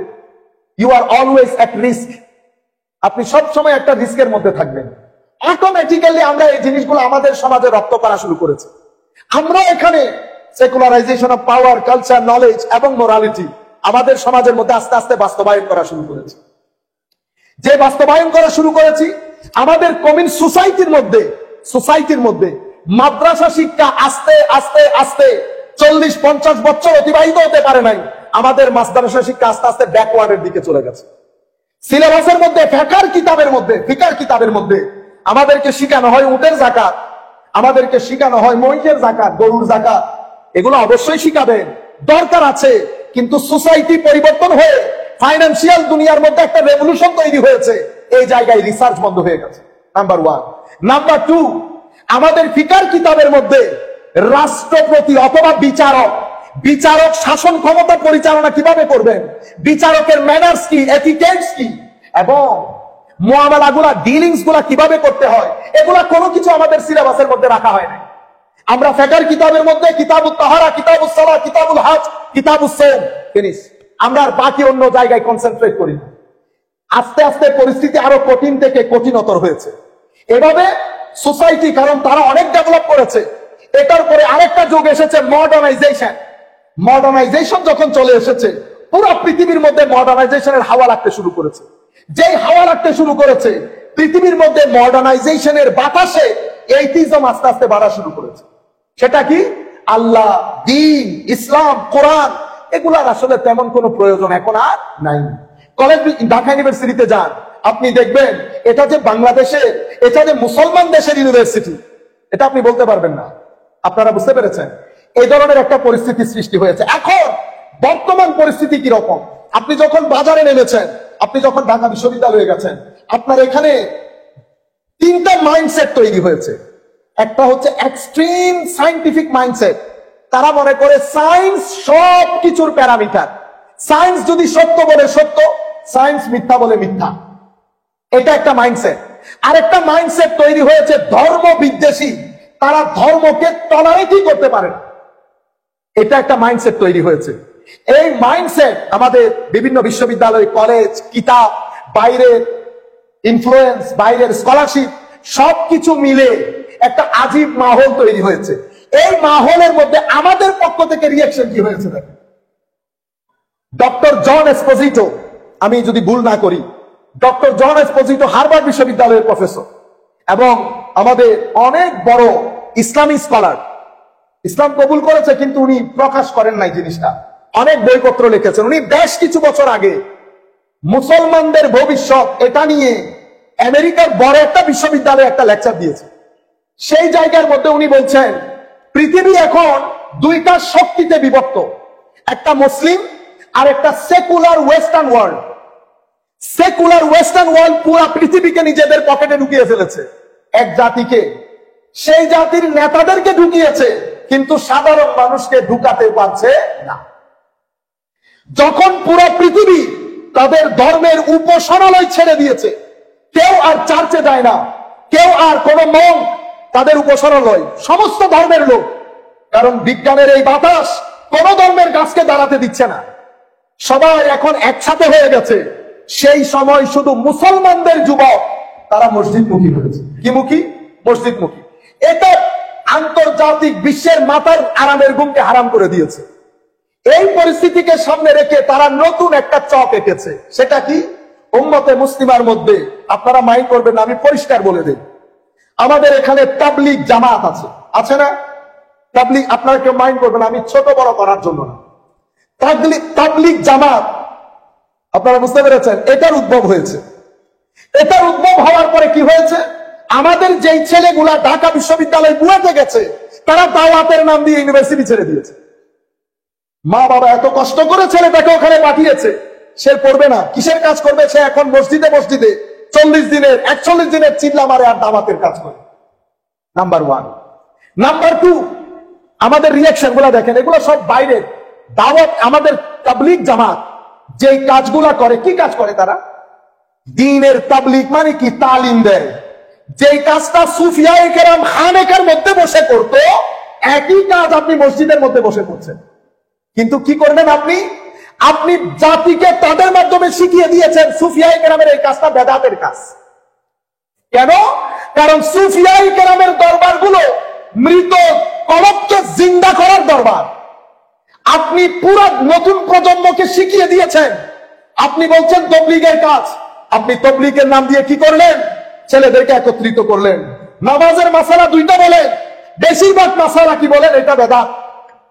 you are always at risk. আপনি সবসময় একটা রিস্কের মধ্যে থাকবেন। অটোমেটিক্যালি আমরা এই জিনিসগুলো আমাদের সমাজে রপ্ত করা শুরু করেছি। আমরা এখানে secularisation of power, culture, knowledge এবং মোরালিটি আমাদের সমাজের মধ্যে আস্তে আস্তে বাস্তবায়ন করা শুরু করেছি। যে বাস্তবায়ন করা শুরু করেছি, আমাদের কমিউন সোসাইটির মধ্যে মাদ্রাসা শিক্ষা আস্তে আস্তে আস্তে 40-50 বছর অতিবাহিত হতে পারে নাই, আমাদের মাদ্রাসা শিক্ষা আস্তে আস্তে ব্যাকওয়ার্ডের দিকে চলে গেছে। সিলেবাসের মধ্যে, ফিকার কিতাবের মধ্যে আমাদেরকে শিখানো হয় উটের যাকাত, আমাদেরকে শিখানো হয় মহিষের যাকাত, গরুর যাকাত। এগুলো অবশ্যই শিখাবেন, দরকার আছে, কিন্তু সোসাইটি পরিবর্তন হয়ে ফাইন্যান্সিয়াল দুনিয়ার মধ্যে একটা রেভলিউশন তৈরি হয়েছে, এই জায়গায় রিসার্চ বন্ধ হয়ে গেছে। নাম্বার 1। নাম্বার 2, আমাদের ফিকার কিতাবের মধ্যে রাষ্ট্রপতি অথবা বিচারক শাসন ক্ষমতা পরিচালনা কিভাবে করবেন, বিচারকের ম্যানার্স কি, এথিকেটস কি, এবং মুআমালাগুলা, ডিলিংস গুলা কিভাবে করতে হয়, এগুলা কোনো কিছু আমাদের সিলেবাসের মধ্যে রাখা হয় না। আমরা ফিকার কিতাবের মধ্যে কিতাবুত তাহারা, কিতাবুস সালাত, কিতাবুল হজ, কিতাবুস সাওম, ফিনিশ। আমরা আর বাকি অন্য জায়গায় কনসেন্ট্রেট করি না। আস্তে আস্তে পরিস্থিতি আরো কঠিন থেকে কঠিনতর হয়েছে। এভাবে সোসাইটি, কারণ তারা অনেক ডেভেলপ করেছে, এটার পরে আরেকটা যুগ এসেছে মডার্নাইজেশন। যখন চলে এসেছে, পুরো পৃথিবীর মধ্যে মডার্নাইজেশনের হাওয়া লাগতে শুরু করেছে। যেই হাওয়া লাগতে শুরু করেছে, পৃথিবীর মধ্যে মডার্নাইজেশনের বাতাসে এইথিজম আস্তে আস্তে বাড়া শুরু করেছে। সেটা কি? আল্লাহ, দ্বীন, ইসলাম, কোরআন, এগুলার আসলে তেমন কোনো প্রয়োজন এখন আর নাই। কলেজ, ঢাকা ইউনিভার্সিটিতে যান, আপনি দেখবেন এটা যে বাংলাদেশে, এটা যে মুসলমান দেশের ইউনিভার্সিটি, এটা আপনি বলতে পারবেন না। আপনারা বুঝতে পেরেছেন? এই ধরনের একটা পরিস্থিতি সৃষ্টি হয়েছে। এখন বর্তমান পরিস্থিতি কি রকম? আপনি যখন বাজারে নেমেছেন, আপনি যখন ঢাকা বিশ্ববিদ্যালয়ে গেছেন, আপনার এখানে 3টা মাইন্ডসেট তৈরি হয়েছে। একটা হচ্ছে এক্সট্রিম সায়েন্টিফিক মাইন্ডসেট। তারা মনে করে সায়েন্স সব কিছুর প্যারামিটার। সায়েন্স যদি সত্য বলে সত্য, সায়েন্স মিথ্যা বলে মিথ্যা। এটা একটা মাইন্ডসেট। আরেকটা মাইন্ডসেট তৈরি হয়েছে ধর্ম বিদ্বেষী। তারা ধর্মকে টলারেটই করতে পারে না। এটা একটা মাইন্ডসেট তৈরি হয়েছে। এই মাইন্ডসেট আমাদের বিভিন্ন বিশ্ববিদ্যালয়, কলেজ, কিতাব, বাইরের ইনফ্লুয়েন্স, বাইরের স্কলারশিপ, সবকিছু মিলে একটা আজীব মাহল তৈরি হয়েছে। এই মাহলের মধ্যে আমাদের পক্ষ থেকে রিঅ্যাকশন কি হয়েছে দেখেন। ডক্টর জন এসপোজিটো, আমি যদি ভুল না করি, ডক্টর জন এসপোজিটো হার্ভার্ড বিশ্ববিদ্যালয়ের প্রফেসর এবং আমাদের অনেক বড় ইসলামী স্কলার। ইসলাম কবুল করেছে, কিন্তু উনি প্রকাশ করেন নাই জিনিসটা। অনেক বইপত্র লিখেছেন উনি। বেশ কিছু বছর আগে মুসলমানদের ভবিষ্যৎ এটা নিয়ে আমেরিকার বড় একটা বিশ্ববিদ্যালয়ে একটা লেকচার দিয়েছে। সেই জায়গার মধ্যে উনি বলছেন পৃথিবী এখন দুইটা শক্তিতে বিভক্ত, একটা মুসলিম আর একটা secular western world. Secular western world পুরো পৃথিবীকে নিজেদের পকেটে ঢুকিয়ে ফেলেছে, এক জাতিকে, সেই জাতির নেতাদেরকে ঢুকিয়েছে, কিন্তু সাধারণ মানুষকে ঢুকাতে পারছে না। যখন পুরো পৃথিবী তাদের ধর্মের উপাসনালয় ছেড়ে দিয়েছে, কেউ আর চার্চে যায় না, কেউ আর কোন মন তাদের উপাসনালয়, সমস্ত ধর্মের লোক, কারণ বিজ্ঞানের এই বাতাস কোন ধর্মের গাছকে দাঁড়াতে দিচ্ছে না, সবাই এখন একসাথে হয়ে গেছে। সেই সময় শুধু মুসলমানদের যুবক তারা মসজিদমুখী হয়েছে। কি মুখী? মসজিদমুখী। এটা আন্তর্জাতিক বিশ্বের মাথার আরামের ঘুমকে হারাম করে দিয়েছে। এই পরিস্থিতিকে সামনে রেখে তারা নতুন একটা চক এঁকেছে। সেটা কি? উম্মতে মুসলিমার মধ্যে, আপনারা মাইন্ড করবেন না, আমি পরিষ্কার বলে দিই, আমাদের এখানে তাবলীগ জামাত আছে, আছে না? তাবলীগ, আপনারা কেউ মাইন্ড করবেন না, আমি ছোট বড় করার জন্য না। তাবলীগ জামাত, আপনারা বুঝতে পেরেছেন, এটার উদ্ভব হয়েছে। এটার উদ্ভব হওয়ার পরে কি হয়েছে? আমাদের যেই ছেলেগুলা ঢাকা বিশ্ববিদ্যালয়ে বুয়েটে গেছে, তারা দাওয়াতের নাম দিয়ে ইউনিভার্সিটি ছেড়ে দিয়েছে। মা বাবা এত কষ্ট করে ছেলেটাকে ওখানে পাঠিয়েছে, সে পড়বে না, কিসের কাজ করবে? সে এখন মসজিদে মসজিদে 40 দিনের 41 দিনের চিল্লা মারে আর দাওয়াতের কাজ করে। নাম্বার 1। নাম্বার 2, আমাদের রিয়াকশন গুলা দেখেন, এগুলো সব বাইরে। দাওয়াত, আমাদের তাবলীগ জামাত যেই কাজগুলা করে, কি কাজ করে তারা? দ্বীনের তাবলীগ মানে কি? তালিম দেয়। যেই কাজটা সুফিয়ায়ে কেরাম খানেকার মধ্যে বসে করতো, একই কাজ আপনি মসজিদের মধ্যে বসে করছেন। কিন্তু কি করলেন আপনি? আপনি জাতিকে তাদের মাধ্যমে শিখিয়ে দিয়েছেন সুফিয়ায়ে কেরামের এই কাজটা বেদাতের কাজ। কেন? কারণ সুফিয়ায়ে কেরামের দরবারগুলো মৃত কলবকে জিন্দা করার দরবার। আপনি পুরো নতুন প্রজন্মকে শিখিয়ে দিয়েছেন। আপনি বলছেন তবলিগের কাজ, আপনি তবলিগের নাম দিয়ে কি করলেন? ছেলেদেরকে একত্রিত করলেন। নামাজের মাসালা দুইটা বলেন, বেশিরভাগ মাসালা কি বলেন? এটা বেদাত।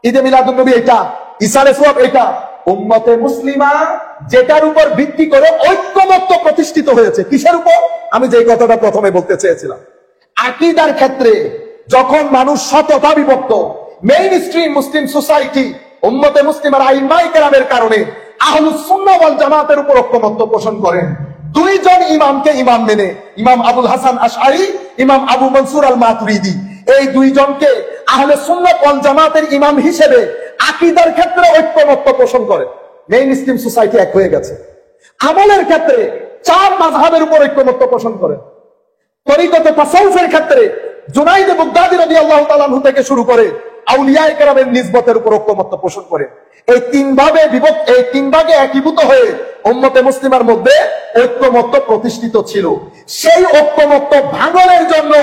ঈদে মিলাদুন নবী এটা, ইসালে সোয়াব এটা। উম্মতে মুসলিমা যেটার উপর ভিত্তি করে ঐক্যমত্য প্রতিষ্ঠিত হয়েছে, কিসের উপর? আমি যে কথাটা প্রথমে বলতে চেয়েছিলাম, আকীদার ক্ষেত্রে যখন মানুষ শততা বিভক্ত, মেইন স্ট্রিম মুসলিম সোসাইটি উম্মতে মুসলিমার আইম্মায়ে কেরামের কারণে আহলুস সুন্নাহ ওয়াল জামাতের উপর ঐক্যমত্য পোষণ করেন। দুইজন ইমামকে ইমাম মেনে, ইমাম আবুল হাসান আশআরী, ইমাম আবু মনসুর আল মাতুরিদি, এই দুইজনকে আহলে সুন্নাত ওয়াল জামাতের ইমাম হিসেবে আকীদার ক্ষেত্রে ঐক্যমত্য পোষণ করে। মেইন স্ট্রিম সোসাইটি এক হয়ে গেছে। আমলের ক্ষেত্রে 4 মাযহাবের উপর ঐক্যমত্য পোষণ করে। তরিকতে তাসাউফের ক্ষেত্রে জুনাইদ বাগদাদী রাদিয়াল্লাহু তাআলা আনহু থেকে শুরু করে আউলিয়ায়ে কেরামের নিসবতের উপর ঐক্যমত্য পোষণ করে। এই 3 ভাবে বিভক্ত, এই 3 ভাগে একীভূত হয়ে উম্মতে মুসলিমার মধ্যে ঐক্যমত্য প্রতিষ্ঠিত ছিল। সেই ঐক্যমত্য ভাঙনের জন্য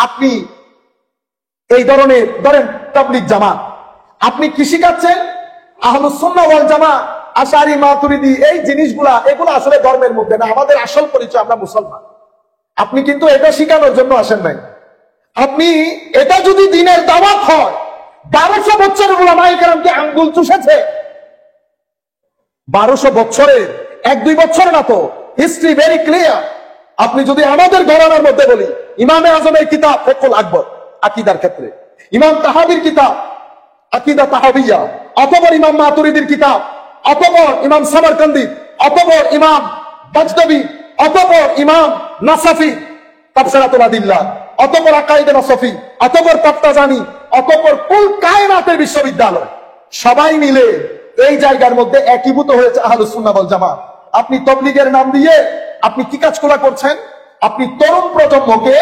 আপনি এই ধরনের, ধরেন তাবলীগ জামাত, আপনি কি শিখাচ্ছেন? আহলুস সুন্নাহ ওয়াল জামাত, আশআরী, মাতুরিদি, এই জিনিসগুলা, এগুলো আসলে ধর্মের মধ্যে না। আমাদের আসল পরিচয় আমরা মুসলমান। আপনি কিন্তু এটা শিখানোর জন্য আসেন নাই। আপনি এটা যদি দ্বীনের দাওয়াত হয়, 1200 বছরের উলামায়ে কেরামকে আঙ্গুল চুষেছে। 1200 বছরের, 1-2 বছর না তো, হিস্ট্রি ভেরি ক্লিয়ার। আপনি যদি আমাদের ঘরানার মধ্যে বলি, ইমামে আজমের কিতাব ফিকহুল আকবর আকীদার ক্ষেত্রে, ইমাম তাহাবীর কিতাব আকীদা তাহাবিয়া, অতঃপর ইমাম মাতুরিদির কিতাব, অতঃপর ইমাম সামারকান্দি, অতঃপর ইমাম বাজদাবি, অতঃপর ইমাম নাসাফি তাফসিরাতুল আদিল্লাহ, অতঃপর আকাইদে নাসাফি, অতঃপর তাফতাজানি, অতঃপর কুল কায়নাতের বিশ্ববিদ্যালয়, সবাই মিলে এই জায়গার মধ্যে একীভূত হয়েছে আহলুস সুন্নাহ ওয়াল জামাত। আপনি তাবলীগের নাম দিয়ে আপনি কি কাজগুলো করছেন? আপনি তরুণ প্রজন্মকে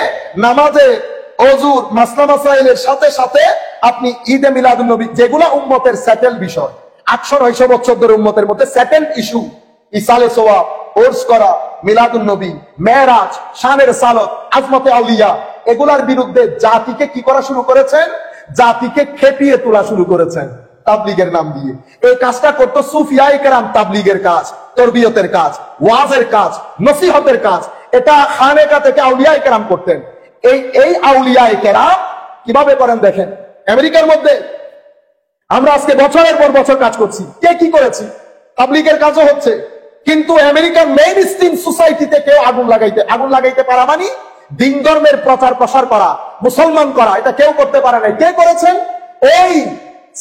নামাজে, ওযুর, মাসলা মাসাইলের সাথে সাথে আপনি ঈদে মিলাদুন নবী, যেগুলা উম্মতের সেটেল বিষয়, 800-900 বছর ধরে উম্মতের মধ্যে সেটেল ইস্যু, ইসালে সোয়াব, ওরস করা, মিলাদুন নবী, মেরাজ, শানের সালত, আজমতে আউলিয়া, এগুলার বিরুদ্ধে জাতিকে কি করা শুরু করেছেন? জাতিকে খেপিয়ে তোলা শুরু করেছেন তাবলীগের নাম দিয়ে। এই কাজটা করতো সুফিয়ায়ে কেরাম, তাবলীগের কাজ, তরবিয়তের কাজ, ওয়াজের কাজ, নসিহতের কাজ, এটা খানেকা থেকে আউলিয়ায়ে কেরাম করতেন। এই আউলিয়ায়ে কেরাম কিভাবে করেন দেখেন। আমেরিকার মধ্যে আমরা আজকে বছরের পর বছর কাজ করছি, কে কি করেছি, তাবলীগের কাজও হচ্ছে, কিন্তু আমেরিকার মেইন স্ট্রিম সোসাইটিতে কেউ আগুন লাগাইতে পারা মানে দিন ধর্মের প্রচার প্রসার করা, মুসলমান করা, এটা কেউ করতে পারে নাই। কে করেছেন? ওই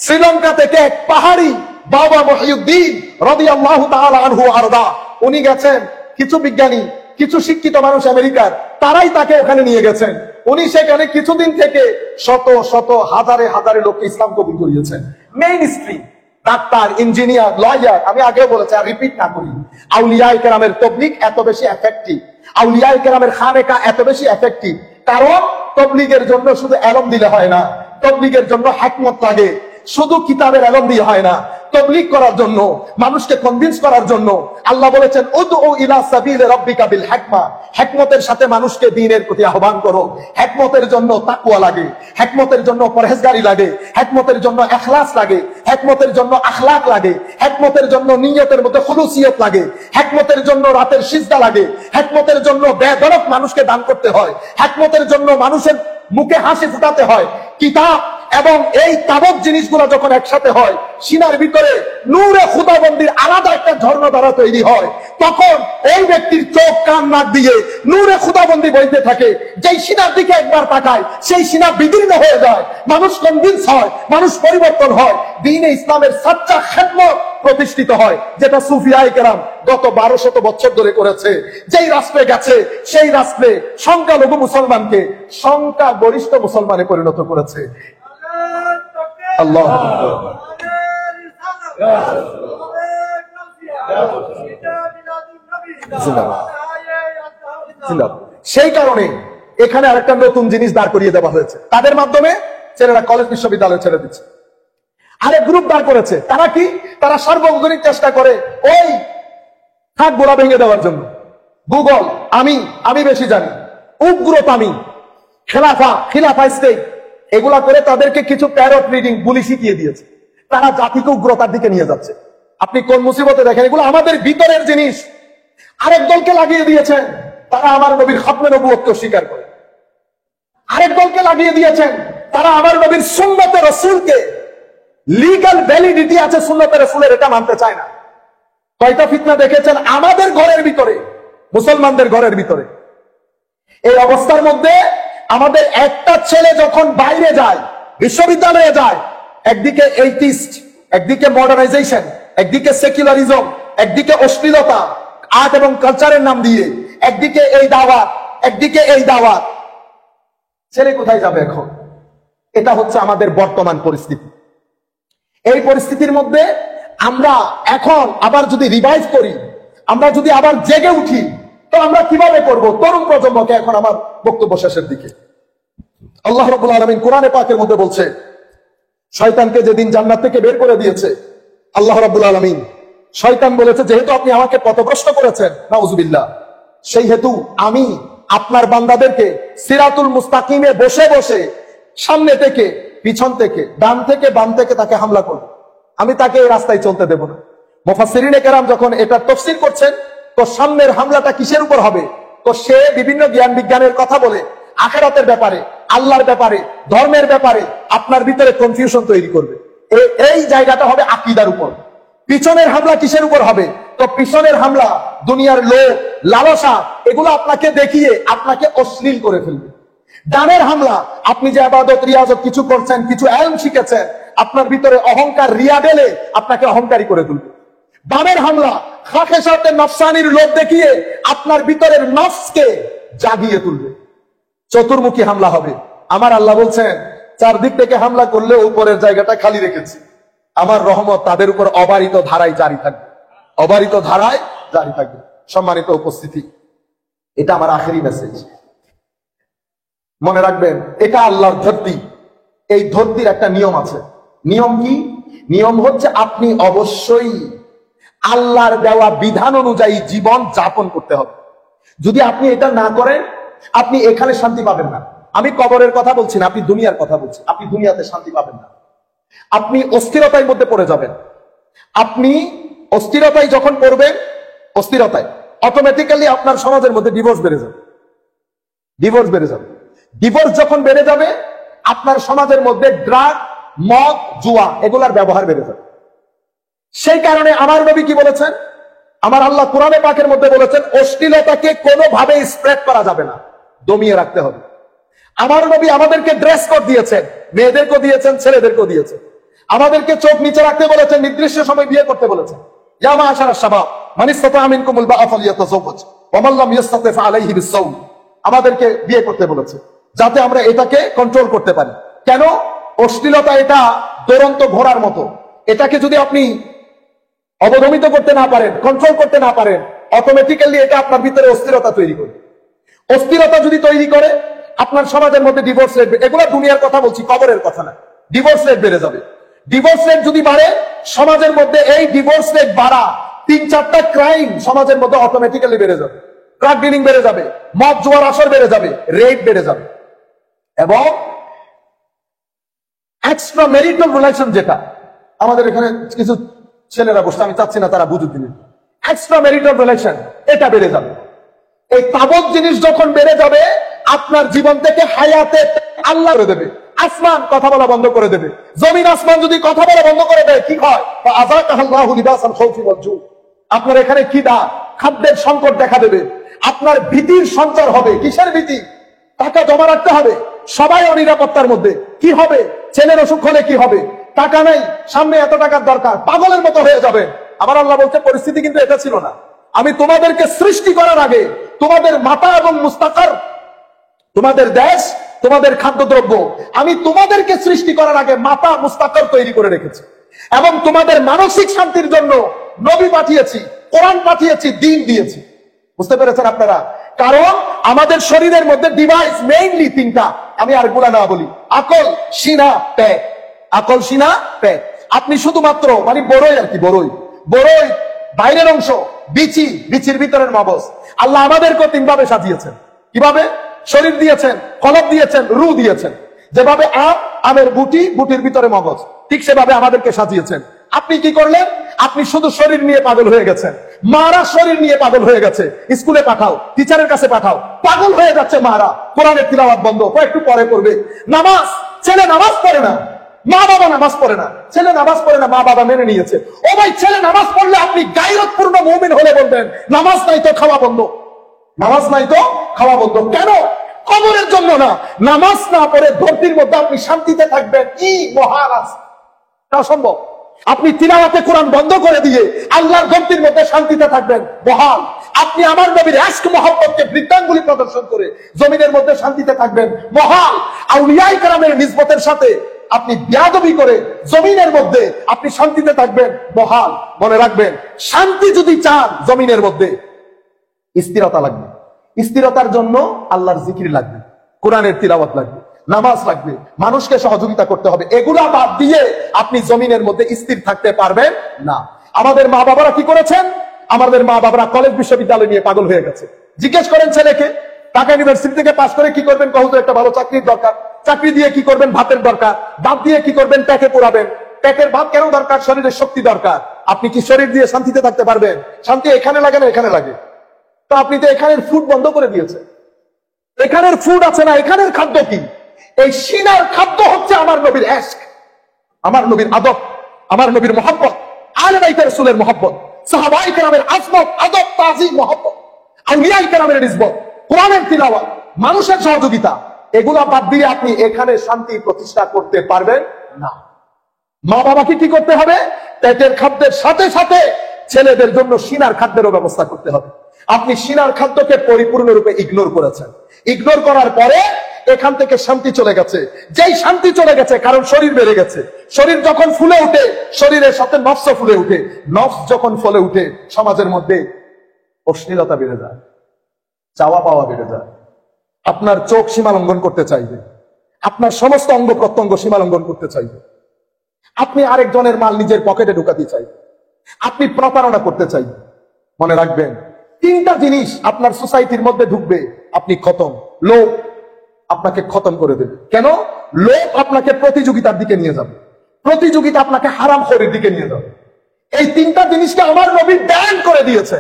শ্রীলঙ্কা থেকে এক পাহাড়ি বাবা মহিউদ্দিন রাদিয়াল্লাহু তাআলা আনহু আরদা, উনি গেছেন, কিছু বিজ্ঞানী, কিছু শিক্ষিত মানুষ আমেরিকার, তারাই তাকে ওখানে নিয়ে গেছেন। উনি সেখানে কিছুদিন থেকে শত শত হাজারে হাজারে লোককে ইসলাম কবুল করিয়েছেন। Main stream doctor, engineer, lawyer, আমি আগেও বলেছি আর রিপিট না করি, আউলিয়ায়ে কেরামের তাবলীগ এত বেশি এফেক্টিভ, আউলিয়ায়ে কেরামের খানেকা এত বেশি এফেক্টিভ, কারণ তাবলীগের জন্য শুধু এলম দিলে হয় না, তাবলীগের জন্য হিকমত লাগে, শুধু কিতাবের এলম দিয়ে হয় না। তাবলীগ করার জন্য, মানুষকে কনভিন্স করার জন্য আল্লাহ বলেছেন উদউ ইলা সাবিলি রাব্বিকা বিল হিকমা, হিকমতের সাথে মানুষকে দ্বীনের প্রতি আহ্বান করো। হিকমতের জন্য তাকওয়া লাগে, হিকমতের জন্য পরহেজগারি লাগে, হিকমতের জন্য ইখলাস লাগে, হিকমতের জন্য আখলাক লাগে, হিকমতের জন্য নিয়তের মধ্যে খুলুসিয়ত লাগে, হিকমতের জন্য রাতের সিজদা লাগে, হিকমতের জন্য বেদরক মানুষকে দান করতে হয়, হিকমতের জন্য মানুষের মুখে হাসি ফুটাতে হয়। কিতাব এবং এই তাবক জিনিসগুলো যখন একসাথে হয়, সিনার ভিতরে নূরে খুদাবন্দির আলাদা একটা ঝর্ণাধারা তৈরি হয়, তখন ওই ব্যক্তির চোখ কান নাক দিয়ে নূরে খুদাবন্দি বইতে থাকে। যেই সিনার দিকে একবার তাকায়, সেই সিনা বিদীর্ণ হয়ে যায়, মানুষ কনভিন্স হয়, মানুষ পরিবর্তন হয়, দ্বীনে ইসলামের সাচ্চা খিদমত প্রতিষ্ঠিত হয়, যেটা সুফিয়ায়ে কেরাম গত 1200 বছর ধরে করেছে। যেই রাষ্ট্রে গেছে, সেই রাষ্ট্রে সংখ্যালঘু মুসলমানকে সংখ্যাগরিষ্ঠ মুসলমানে পরিণত করেছে। আল্লাহ সেই কারণে এখানে আরেকটা নতুন জিনিস দাঁড় করিয়ে দেওয়া হয়েছে, তাদের মাধ্যমে ছেলেরা কলেজ বিশ্ববিদ্যালয় ছেড়ে দিচ্ছে। আরেক গ্রুপ দাঁড় করেছে, তারা কি, তারা সার্বজনীন চেষ্টা করে ওই হাত গোড়া ভেঙে দেওয়ার জন্য। গুগল, আমি বেশি জানি, উগ্রতামি, খিলাফা স্টেট, এগুলা করে তাদেরকে কিছু প্যারট রিডিং বুলি শিখিয়ে দিয়েছে। তারা জাতিকে উগ্রতার দিকে নিয়ে যাচ্ছে। আপনি কোন মুসিবতে দেখেন, এগুলো আমাদের ভিতরের জিনিস। আরেক দলকে লাগিয়ে দিয়েছেন, তারা আমার নবীর খতমে নবুয়তকে অস্বীকার করে। আরেক দলকে লাগিয়ে দিয়েছেন, তারা আমার নবীর সুন্নতে রাসূলকে, লিগ্যাল ভ্যালিডিটি আছে সুন্নতে রাসূলের, এটা মানতে চায় না। কয়টা ফিতনা দেখেছেন আমাদের ঘরের ভিতরে, মুসলমানদের ঘরের ভিতরে। এই অবস্থার মধ্যে আমাদের একটা ছেলে যখন বাইরে যায়, বিশ্ববিদ্যালয়ে যায়, একদিকে এইটিস্ট, একদিকে মডার্নাইজেশন, একদিকে সেকুলারিজম, একদিকে অশ্লীলতা, আর্ট এবং কালচারের নাম দিয়ে, একদিকে এই দাওয়াত, ছেলে কোথায় যাবে এখন? এটা হচ্ছে আমাদের বর্তমান পরিস্থিতি। এই পরিস্থিতির মধ্যে আমরা এখন আবার যদি রিভাইভ করি, আমরা যদি আবার জেগে উঠি, তো আমরা কিভাবে করব? তরুণ প্রজন্মকে, এখন আমার বক্তব্য শেষের দিকে, আল্লাহ রাব্বুল আলামিন কোরআনে পাকের মধ্যে বলছে, শয়তানকে যেদিন জান্নাত থেকে বের করে দিয়েছে আল্লাহ রাব্বুল আলামিন, শয়তান বলেছে, যেহেতু আপনি আমাকে পথভ্রষ্ট করেছেন, নাউযুবিল্লাহ, সেই হেতু আমি আপনার বান্দাদেরকে সিরাতুল মুস্তাকিমে বসে বসে সামনে থেকে, পিছন থেকে, ডান থেকে, বাম থেকে তাকে হামলা করব। আমি তাকে এই রাস্তায় চলতে দেব না। মুফাসসিরিনে কেরাম যখন এটা তাফসীর করছেন, তো সামনের হামলাটা কিসের উপর হবে? তো সে বিভিন্ন জ্ঞান বিজ্ঞানের কথা বলে আখিরাতের ব্যাপারে, আল্লাহর ব্যাপারে, ধর্মের ব্যাপারে আপনার ভিতরে কনফিউশন তৈরি করবে। এই জায়গাটা হবে আকীদার উপর। পিছনের হামলা কিসের উপর হবে? তো পিছনের হামলা দুনিয়ার লোভ, লালসা, এগুলো আপনাকে দেখিয়ে আপনাকে অশ্লীল করে ফেলবে। ডানের হামলা, আপনি যে ইবাদত রিয়াজত কিছু করছেন, কিছু ইলম শিখেছেন, আপনার ভিতরে অহংকার রিয়া ঢেলে আপনাকে অহংকারী করে তুলবে। বামের হামলা, খাকেশাতে নফসানির লোভ দেখিয়ে আপনার ভিতরের নফসকে জাগিয়ে তুলবে। চতুর্মুখী হামলা হবে। আমার আল্লাহ বলছেন, চারদিক থেকে হামলা করলে উপরের জায়গাটা খালি রেখেছি, আমার রহমত তাদের উপর অবারিত ধারায় জারি থাকবে, অবারিত ধারায় জারি থাকবে। সম্মানিত উপস্থিতি, এটা আমার আখেরি মেসেজ। মনে রাখবেন, এটা আল্লাহর ধরতি। এই ধরতির একটা নিয়ম আছে। নিয়ম কি? নিয়ম হচ্ছে আপনি অবশ্যই আল্লাহর দেওয়া বিধান অনুযায়ী জীবন যাপন করতে হবে। যদি আপনি এটা না করেন, আপনি এখানে শান্তি পাবেন না। আমি কবরের কথা বলছি না, আপনি দুনিয়ার কথা বলছি। আপনি দুনিয়াতে শান্তি পাবেন না, আপনি অস্থিরতার মধ্যে পড়ে যাবেন। আপনি অস্থিরতায় যখন পড়বেন, অস্থিরতায় অটোমেটিক্যালি আপনার সমাজের মধ্যে ডিভোর্স বেড়ে যাবে। ডিভোর্স যখন বেড়ে যাবে, আপনার সমাজের মধ্যে ড্রাগ, মদ, জুয়া এগুলার ব্যবহার বেড়ে যাবে। সেই কারণে আমার নবী কি বলেছেন? আমার আল্লাহ কোরআনে পাকের মধ্যে বলেছেন, অশ্লীলতাকে কোনোভাবে স্প্রেড করা যাবে না, দমিয়ে রাখতে হবে। আমার নবী আমাদেরকে ড্রেস কোড দিয়েছেন, মেয়েদেরকেও দিয়েছেন, ছেলেদেরকেও দিয়েছেন। আমাদেরকে চোখ নিচে রাখতে বলেছেন, নির্দিষ্ট সময় বিয়ে করতে বলেছেন। ইয়া মা'আশারাশ শাবাব মান ইসতাতা'a মিনকুমুল বা'a ফালইয়াতাযাওয়াজ ওয়া মান লাম ইসতাতি' ফা'আলাইহি বিস-সাওম। আমাদেরকে বিয়ে করতে বলেছে যাতে আমরা এটাকে কন্ট্রোল করতে পারি। কেন? অশ্লীলতা এটা দুরন্ত ঘোড়ার মতো, এটাকে যদি আপনি অবদমিত করতে না পারেন, কন্ট্রোল করতে না পারেন, অটোমেটিক্যালি এটা আপনার ভিতরে অস্থিরতা তৈরি করে। অস্থিরতা যদি তৈরি করে, আপনার সমাজের মধ্যে ডিভোর্স রেট, এগুলো দুনিয়ার কথা বলছি, কবরের কথা না, ডিভোর্স রেট বেড়ে যাবে। ডিভোর্স রেট যদি বাড়ে, সমাজের মধ্যে এই ডিভোর্স রেট বাড়া 3-4টা ক্রাইম সমাজের মধ্যে অটোমেটিক্যালি বেড়ে যাবে। ড্রাগ ডিলিং বেড়ে যাবে, মদ জুয়ার আসর বেড়ে যাবে, রেট বেড়ে যাবে। এবং এক্সট্রা ম্যারিটাল রিলেশন, যেটা আমাদের এখানে কিছু ছেলেরা বসে, আমি চাচ্ছি না তারা বুঝুক, দিন এক্সট্রা ম্যারিটাল রিলেশন, এটা বেড়ে যাবে। এই তাবৎ জিনিস যখন বেড়ে যাবে, আপনার জীবন থেকে হায়াতে আল্লাহ করে দেবে। আসমান কথা বলা বন্ধ করে দেবে। জমিন আসমান যদি কথা বলা বন্ধ করে দেয়, কি হয়? আযাকাল্লাহু লিবাসাল খাউফি ওয়াল জু। আপনার এখানে খিদা, খাদ্যের সংকট দেখা দেবে। আপনার ভীতির সঞ্চার হবে। কিসের ভীতি? টাকা জমা রাখতে হবে, সবাই অনিরাপত্তার মধ্যে। কি হবে? ছেলের অসুখ হলে কি হবে? টাকা নেই, সামনে এত টাকার দরকার, পাগলের মতো হয়ে যাবে। আমার আল্লাহ বলছে, পরিস্থিতি কিন্তু এটা ছিল না। আমি তোমাদেরকে সৃষ্টি করার আগে তোমাদের মাতা এবং মুস্তাকার, তোমাদের দেশ, তোমাদের খাদ্যদ্রব্য, আমি তোমাদেরকে সৃষ্টি করার আগে মাতা মুস্তাকার তৈরি করে রেখেছি। এবং তোমাদের মানসিক শান্তির জন্য নবী পাঠিয়েছি, কোরআন পাঠিয়েছি, দ্বীন দিয়েছি। বুঝতে পেরেছেন আপনারা? কারণ আমাদের শরীরের মধ্যে ডিভাইস মেইনলি 3টা, আমি আরেকগুলা না বলি। আকল, সিনা, পেট। আকল, সিনা, পেট। আপনি শুধুমাত্র মানে বড়ই আর কি, বড়ই বাইরের অংশ, বিচির ভিতরের মগজ। আল্লাহ আমাদেরকেও 3ভাবে সাজিয়েছেন। কিভাবে? শরীর দিয়েছেন, কলব দিয়েছেন, রু দিয়েছেন। যেভাবে আমের বুটির ভিতরে মগজ, ঠিক সেভাবে আমাদেরকে সাজিয়েছেন। আপনি কি করলেন? আপনি শুধু শরীর নিয়ে পাগল হয়ে গেছেন। মারা শরীর নিয়ে পাগল হয়ে গেছে। স্কুলে পাঠাও, টিচারের কাছে পাঠাও, পাগল হয়ে যাচ্ছে মারা। কোরআনের তিলাওয়াত বন্ধ, একটু পরে করবে। নামাজ, ছেলে নামাজ পড়ে না, মা বাবা নামাজ পড়ে না। ছেলে নামাজ পড়ে না, মা বাবা মেনে নিয়েছে। ও ভাই, ছেলে নামাজ পড়লে আপনি গায়রতপূর্ণ মুমিন হলে বলবেন, নামাজ নাই তো খাওয়া বন্ধ। নামাজ নাই তো খাওয়া বন্ধ। কেন? কবরের জন্য না। নামাজ না পড়ে ধরতির মধ্যে আপনি শান্তিতে থাকবেন, কি মহারাজ! তা সম্ভব? আপনি তিলাওয়াতে কোরআন বন্ধ করে দিয়ে আল্লাহর ধরতির মধ্যে শান্তিতে থাকবেন, মহাল। আপনি আমার নবীর ইশক মহব্বতকে বৃদ্ধাঙ্গুলি প্রদর্শন করে জমিনের মধ্যে শান্তিতে থাকবেন, মহাল। আউলিয়া ইকরামের নিসবতের সাথে আপনি বেয়াদবি করে জমিনের মধ্যে আপনি শান্তিতে থাকবেন, মহাল। মনে রাখবেন, শান্তি যদি চান জমিনের মধ্যে, স্থিরতা লাগবে। স্থিরতার জন্য আল্লাহর জিকির লাগবে, কোরআনের তিলাওয়াত লাগবে, নামাজ লাগবে, মানুষকে সহযোগিতা করতে হবে। এগুলা বাদ দিয়ে আপনি জমিনের মধ্যে স্থির থাকতে পারবেন না। আমাদের মা বাবারা কি করেছেন? আমাদের মা বাবারা কলেজ বিশ্ববিদ্যালয় নিয়ে পাগল হয়ে গেছে। জিজ্ঞেস করেন ছেলেকে, ঢাকা ইউনিভার্সিটি থেকে পাস করে কি করবেন? কত একটা ভালো চাকরির দরকার। চাকরি দিয়ে কি করবেন? ভাতের দরকার। ভাত দিয়ে কি করবেন? পেটে পোড়াবেন। পেটের ভাত কেন দরকার? শরীরের শক্তি দরকার। আপনি কি শরীর দিয়ে শান্তিতে থাকতে পারবেন? শান্তি এখানে লাগে না, এখানে লাগে। তো আপনি তো এখানের ফুড বন্ধ করে দিয়েছেন। এখানের ফুড আছে না, এখানের খাদ্য কি? এই সিনার খাদ্য হচ্ছে আমার নবীর ইশক, আমার নবীর আদব, আমার নবীর মহব্বত, আলে বাইত রাসূলের মহব্বত, সাহাবায়ে কেরামের আজমত, আদব, তাজিম, মহব্বত, আউলিয়া কেরামের নিসবত, কোরআনের তিলাওয়াত, মানুষের সহযোগিতা। এগুলা বাদ দিয়ে আপনি এখানে শান্তি প্রতিষ্ঠা করতে পারবেন না। মা বাবাকে কি করতে হবে? পেটের খাদ্যের সাথে সাথে ছেলেদের জন্য সিনার খাদ্যেরও ব্যবস্থা করতে হবে। আপনি সিনার খাদ্যকে পরিপূর্ণরূপে ইগনোর করেছেন। ইগনোর করার পরে এখান থেকে শান্তি চলে গেছে। যেই শান্তি চলে গেছে, কারণ শরীর বেড়ে গেছে। শরীর যখন ফুলে উঠে, শরীরের সাথে নফস ফুলে উঠে। নফস যখন ফুলে উঠে, সমাজের মধ্যে অশ্লীলতা বেড়ে যায়, চাওয়া পাওয়া বেড়ে যায়। আপনার চোখ সীমা লঙ্ঘন করতে চাইবে, আপনার সমস্ত অঙ্গ প্রত্যঙ্গ সীমা লঙ্ঘন করতে চাইবে। আপনি আরেকজনের মাল নিজের পকেটে ঢুকাতে চাইবে, আপনি প্রতারণা করতে চাইবেন। মনে রাখবেন, 3টা জিনিস আপনার সোসাইটির মধ্যে ঢুকবে, আপনি খতম। লোভ আপনাকে খতম করে দেবে। কেন? লোভ আপনাকে প্রতিযোগিতার দিকে নিয়ে যাবে, প্রতিযোগিতা আপনাকে হারামখোরের দিকে নিয়ে যাবে। এই 3টা জিনিসকে আমার নবী ব্যান করে দিয়েছে।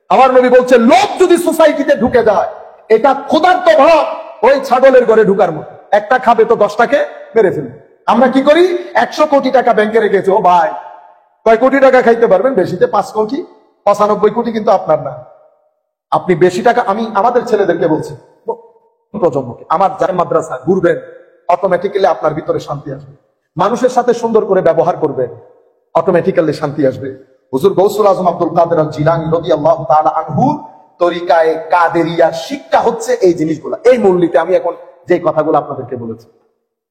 আমার নবী বলছে, লোভ যদি সোসাইটিতে ঢুকে যায়, এটা ক্ষুধার্ত ভাব ওই ছাগলের ঘরে ঢুকার মতো। একটা খাবে তো 10টাকে মেরে ফেলবে। আমরা কি করি, 100 কোটি টাকা ব্যাংকে রেখেছে, ও ভাই কয় কোটি টাকা খাইতে পারবেন, বেশিতে 5 কোটি, 95 কোটি কিন্তু আপনার না। আপনি বেশি টাকা, আমি আমাদের ছেলেদেরকে বলছি, প্রজন্মকে, আমার যাই মাদ্রাসা ঘুরবেন, অটোমেটিক্যালি আপনার ভিতরে শান্তি আসবে। মানুষের সাথে সুন্দর করে ব্যবহার করবেন, অটোমেটিক্যালি শান্তি আসবে। হুজুর গৌসুল আজম আব্দুল কাদের আল জিলানী রাদিয়াল্লাহু তাআলা আনহু তরিকায়ে কাদেরিয়া শিক্ষা হচ্ছে এই জিনিসগুলো। এই মূলনীতি আমি এখন যে কথাগুলো আপনাদেরকে বলেছি,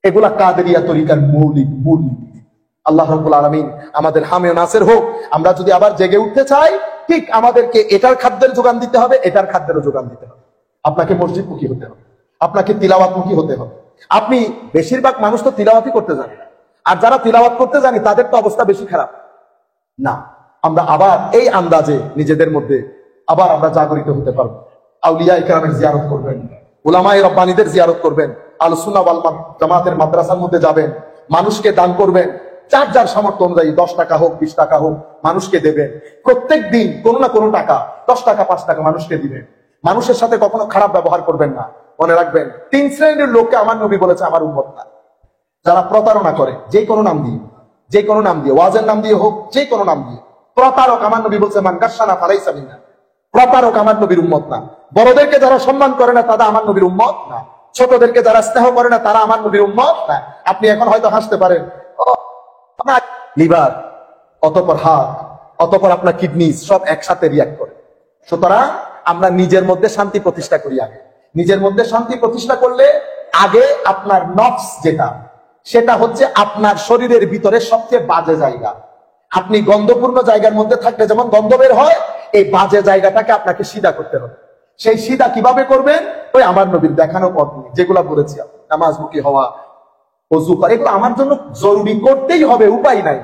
এগুলা কাদেরিয়া তরিকার মৌলিক মূলনীতি। আল্লাহ রাব্বুল আলামিন আমাদের হামে নাসির হোক। আমরা যদি আবার জেগে উঠতে চাই, ঠিক আমাদেরকে এটার খাদ্যের যোগান দিতে হবে, এটার খাদ্যের যোগান দিতে হবে। আপনাকে মসজিদমুখী হতে হবে, আপনাকে তিলাওয়াতমুখী হতে হবে। আপনি, বেশিরভাগ মানুষ তো তিলাওয়াতই করতে জানে না, আর যারা তিলাওয়াত করতে জানি তাদের তো অবস্থা বেশি খারাপ না। আমরা আবার এই আন্দাজে নিজেদের মধ্যে আবার আমরা জাগরিত হতে পারবো। আউলিয়া ইকরামের জিয়ারত করবেন, উলামায়ে রব্বানীদের জিয়ারত করবেন, আল সুন্নাহ ওয়াল জামাতের মাদ্রাসার মধ্যে যাবেন, মানুষকে দান করবেন, যার যার সামর্থ্য অনুযায়ী 10 টাকা হোক, 20 টাকা হোক, মানুষকে দেবেন। প্রত্যেক দিন কোনো না কোনো টাকা, 10 টাকা 5 টাকা মানুষকে দিবেন। মানুষের সাথে কখনো খারাপ ব্যবহার করবেন না। মনে রাখবেন, 3 শ্রেণীর লোককে আমার নবী বলেছে আমার উম্মত না। যারা প্রতারণা করে, যে কোনো নাম দিয়ে, যে কোনো নাম দিয়ে, ওয়াজের নাম দিয়ে হোক, যে কোনো নাম দিয়ে, প্রতারক আমার নবী বলছে মান গাশানা ফালাইসা মিন্না। প্রতারক আমার নবীর উম্মত না। বড়দেরকে যারা সম্মান করে না তারা আমার নবীর উম্মত না। ছোটদেরকে যারা স্নেহ করে না তারা আমার নবীর উম্মত না। আপনি এখন হয়তো হাসতে পারেন, আপনার লিভার, অতঃপর হার্ট, অতঃপর আপনার কিডনি সব একসাথে রিয়াক্ট করে। সুতরাং আমরা নিজের মধ্যে শান্তি প্রতিষ্ঠা করি। আগে নিজের মধ্যে শান্তি প্রতিষ্ঠা করলে, আগে আপনার নফস যেটা, সেটা হচ্ছে আপনার শরীরের ভিতরে সবচেয়ে বাজে জায়গা। আপনি গন্ধপূর্ণ জায়গার মধ্যে থাকলে যেমন গন্ধ বের হয়, এই বাজে জায়গাটাকে আপনাকে সিধা করতে হবে। সেই সিধা কিভাবে করবেন? ওই আমার নবীর দেখানো পথ নিয়ে, যেগুলা বলেছি, নামাজমুখী হওয়া, ওযু করা, এগুলো আমার জন্য জরুরি, করতেই হবে, উপায় নাই।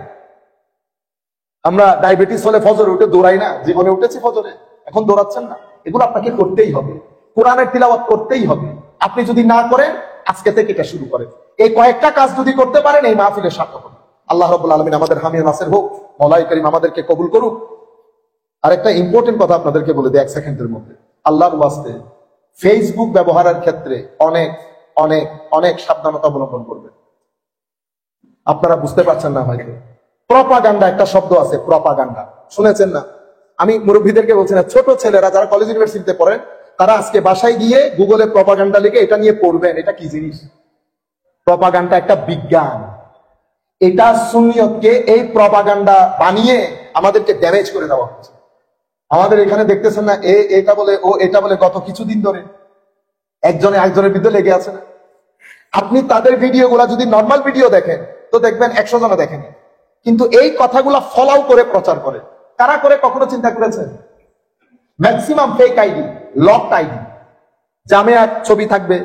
আমরা ডায়াবেটিস হলে ফজরে উঠে দৌড়াই না, জীবনে উঠেছি ফজরে, এখন দৌড়াচ্ছেন না, এগুলো আপনাকে করতেই হবে। কোরআনের তিলাওয়াত করতেই হবে। আপনি যদি না করেন, আজকে থেকে এটা শুরু করেন। এই কয়েকটা কাজ যদি করতে পারেন, এই মাহফিলের সার্থক হবে। আল্লাহ রাব্বুল আলামিন আমাদের হামিদ নাসির হোক, মওলাই করিম আমাদেরকে কবুল করুক। আরেকটা ইম্পর্টেন্ট কথা আপনাদেরকে বলে দিই 1 সেকেন্ডের মধ্যে, আল্লাহর ওয়াস্তে ফেসবুক ব্যবহারের ক্ষেত্রে অনেক অনেক অনেক সাবধানতা অবলম্বন করবেন। আপনারা বুঝতে পারছেন না হয়তো, প্রপাগান্ডা একটা শব্দ আছে, প্রপাগান্ডা শুনেছেন না? আমি মুরব্বীদেরকে বলছি না, ছোট ছেলেরা যারা কলেজ ইউনিভার্সিটিতে পড়েন, তারা আজকে বাসায় গিয়ে গুগলে প্রপাগান্ডা লিখে এটা নিয়ে পড়বেন। এটা কি জিনিস? প্রপাগান্ডা একটা বিজ্ঞান। এটা সুন্নিয়তকে এই প্রপাগান্ডা বানিয়ে আমাদেরকে ড্যামেজ করে দেওয়া হচ্ছে। আমাদের এখানে দেখতেছেন না, এটা বলে, ও এটা বলে, গত কিছুদিন ধরে একজনে একজনের বিরুদ্ধে লেগে আছে না? আপনি তাদের ভিডিও গুলা যদি নর্মাল ভিডিও দেখেন, তো দেখবেন 100 জনে দেখেন, কিন্তু এই কথাগুলা ফলাও করে প্রচার করে। কারা করে কখনো চিন্তা করেছেন? Maximum fake ID, locked ID. জামেয়ার ছবি থাকবে,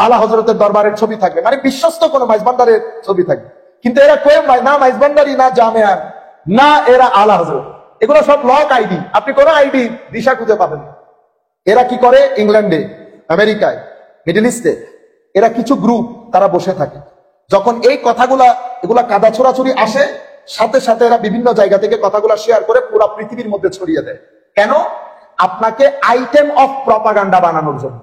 আলা হযরতের দরবারের ছবি থাকবে, মানে বিশ্বস্ত কোন মাইজবান্ডারের ছবি থাকবে, কিন্তু এরা কেউ না মাইজবান্ডারি, না জামেয়ার, না এরা আলা হযরত। এগুলো সব লক আইডি। আপনি কোন আইডি দিশা খুঁজে পাবেন না। এরা কি করে? ইংল্যান্ডে, আমেরিকায়, মিডল ইস্টে এরা কিছু গ্রুপ, তারা বসে থাকে। যখন এই কথাগুলা, এগুলা কাদা ছোড়াছুড়ি আসে, সাথে সাথে এরা বিভিন্ন জায়গা থেকে কথাগুলা শেয়ার করে পুরো পৃথিবীর মধ্যে ছড়িয়ে দেয়। কেন? আপনাকে আইটেম অফ প্রপাগান্ডা বানানোর জন্য।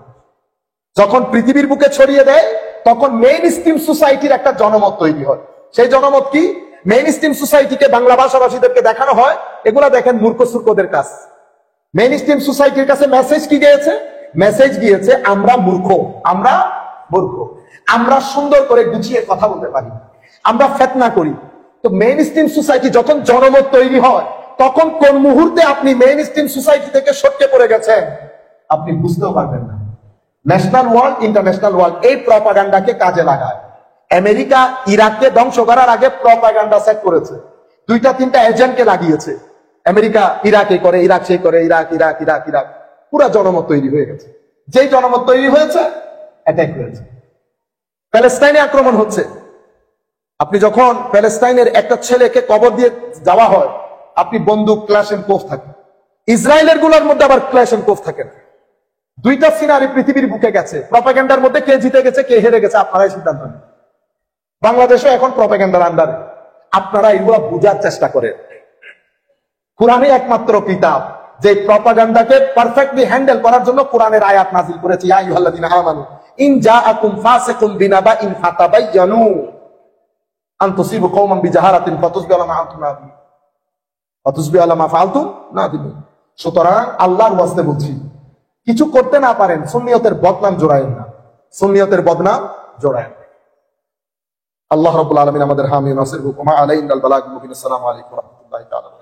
যখন পৃথিবীর বুকে ছড়িয়ে দেয়, তখন মেইন স্ট্রিম সোসাইটির একটা জনমত তৈরি হয়। সেই জনমত কি? মেইন স্ট্রিম সোসাইটিকে, বাংলা ভাষাভাষীদেরকে দেখানো হয়, এগুলা দেখেন মূর্খ সুর্খদের কাজ। মেইন স্ট্রিম সোসাইটির কাছে মেসেজ কি গিয়েছে? মেসেজ গিয়েছে আমরা মূর্খ, আমরা মূর্খ, আমরা সুন্দর করে গুছিয়ে কথা বলতে পারি, আমরা ফিতনা করি। তো মেইন স্ট্রিম সোসাইটি যখন জনমত তৈরি হয়, তখন কোন মুহূর্তে আপনি মেইন স্ট্রিম সোসাইটি থেকে সটকে পড়ে গেছেন আপনি বুঝতেও পারবেন না। ন্যাশনাল ওয়ার্ল্ড, ইন্টারন্যাশনাল ওয়ার্ল্ড এই প্রপাগান্ডাকে কাজে লাগায়। আমেরিকা ইরাককে ধ্বংস করার আগে প্রপাগান্ডা সেট করেছে, 2-3টা এজেন্টকে লাগিয়েছে। আমেরিকা ইরাকে করে, ইরাক সেই করে, ইরাক ইরাক ইরাক ইরাক, পুরা জনমত তৈরি হয়ে গেছে। যেই জনমত তৈরি হয়েছে, অ্যাটাক হয়েছে। প্যালেস্টাইনে আক্রমণ হচ্ছে। আপনি যখন প্যালেস্টাইনের একটা ছেলেকে কবর দিয়ে যাওয়া হয়, আপনি বন্দুক, ক্ল্যাশ এন্ড কোফ থাকে। ইসরায়েলের গুলোর মধ্যে আবার ক্ল্যাশ এন্ড কোফ থাকে না। 2টা সিনারি পৃথিবীর বুকে গেছে। প্রপাগান্ডার মধ্যে কে জিতে গেছে, কে হেরে গেছে, আপনারাই সিদ্ধান্ত নেন। বাংলাদেশও এখন প্রপাগান্ডার আন্ডারে। আপনারা এগুলো বোঝার চেষ্টা করেন। কোরআনই একমাত্র কিতাব যে প্রপাগান্ডাকে পারফেক্টলি হ্যান্ডেল করার জন্য কোরআনের আয়াত নাযিল করেছে, ইয়া আইয়ুহাল্লাযীনা আমানু ইন জাআকুম ফাসিকুম বিনাবাইন ফাতাবায়ানু আন তুসিবু কওমান বিজাহারাতিন ফাতুসবিহু আলা মা আনতুম নাদিমুন ফাতুসবিহু আলা মা ফাআলতুম নাদিমুন। সুতরাং আল্লাহর ওয়াস্তে বলছি, কিছু করতে না পারেন, সুন্নিয়তের বদনাম জোড়ায়েন না, সুন্নিয়তের বদনাম জোড়ায়েন। আল্লাহ রাব্বুল আলামিন আমাদের হামি নাসির হুকুমা আলাইহিল বালাগ মুবিন। আসসালামু আলাইকুম ওয়া রাহমাতুল্লাহি তাআলা।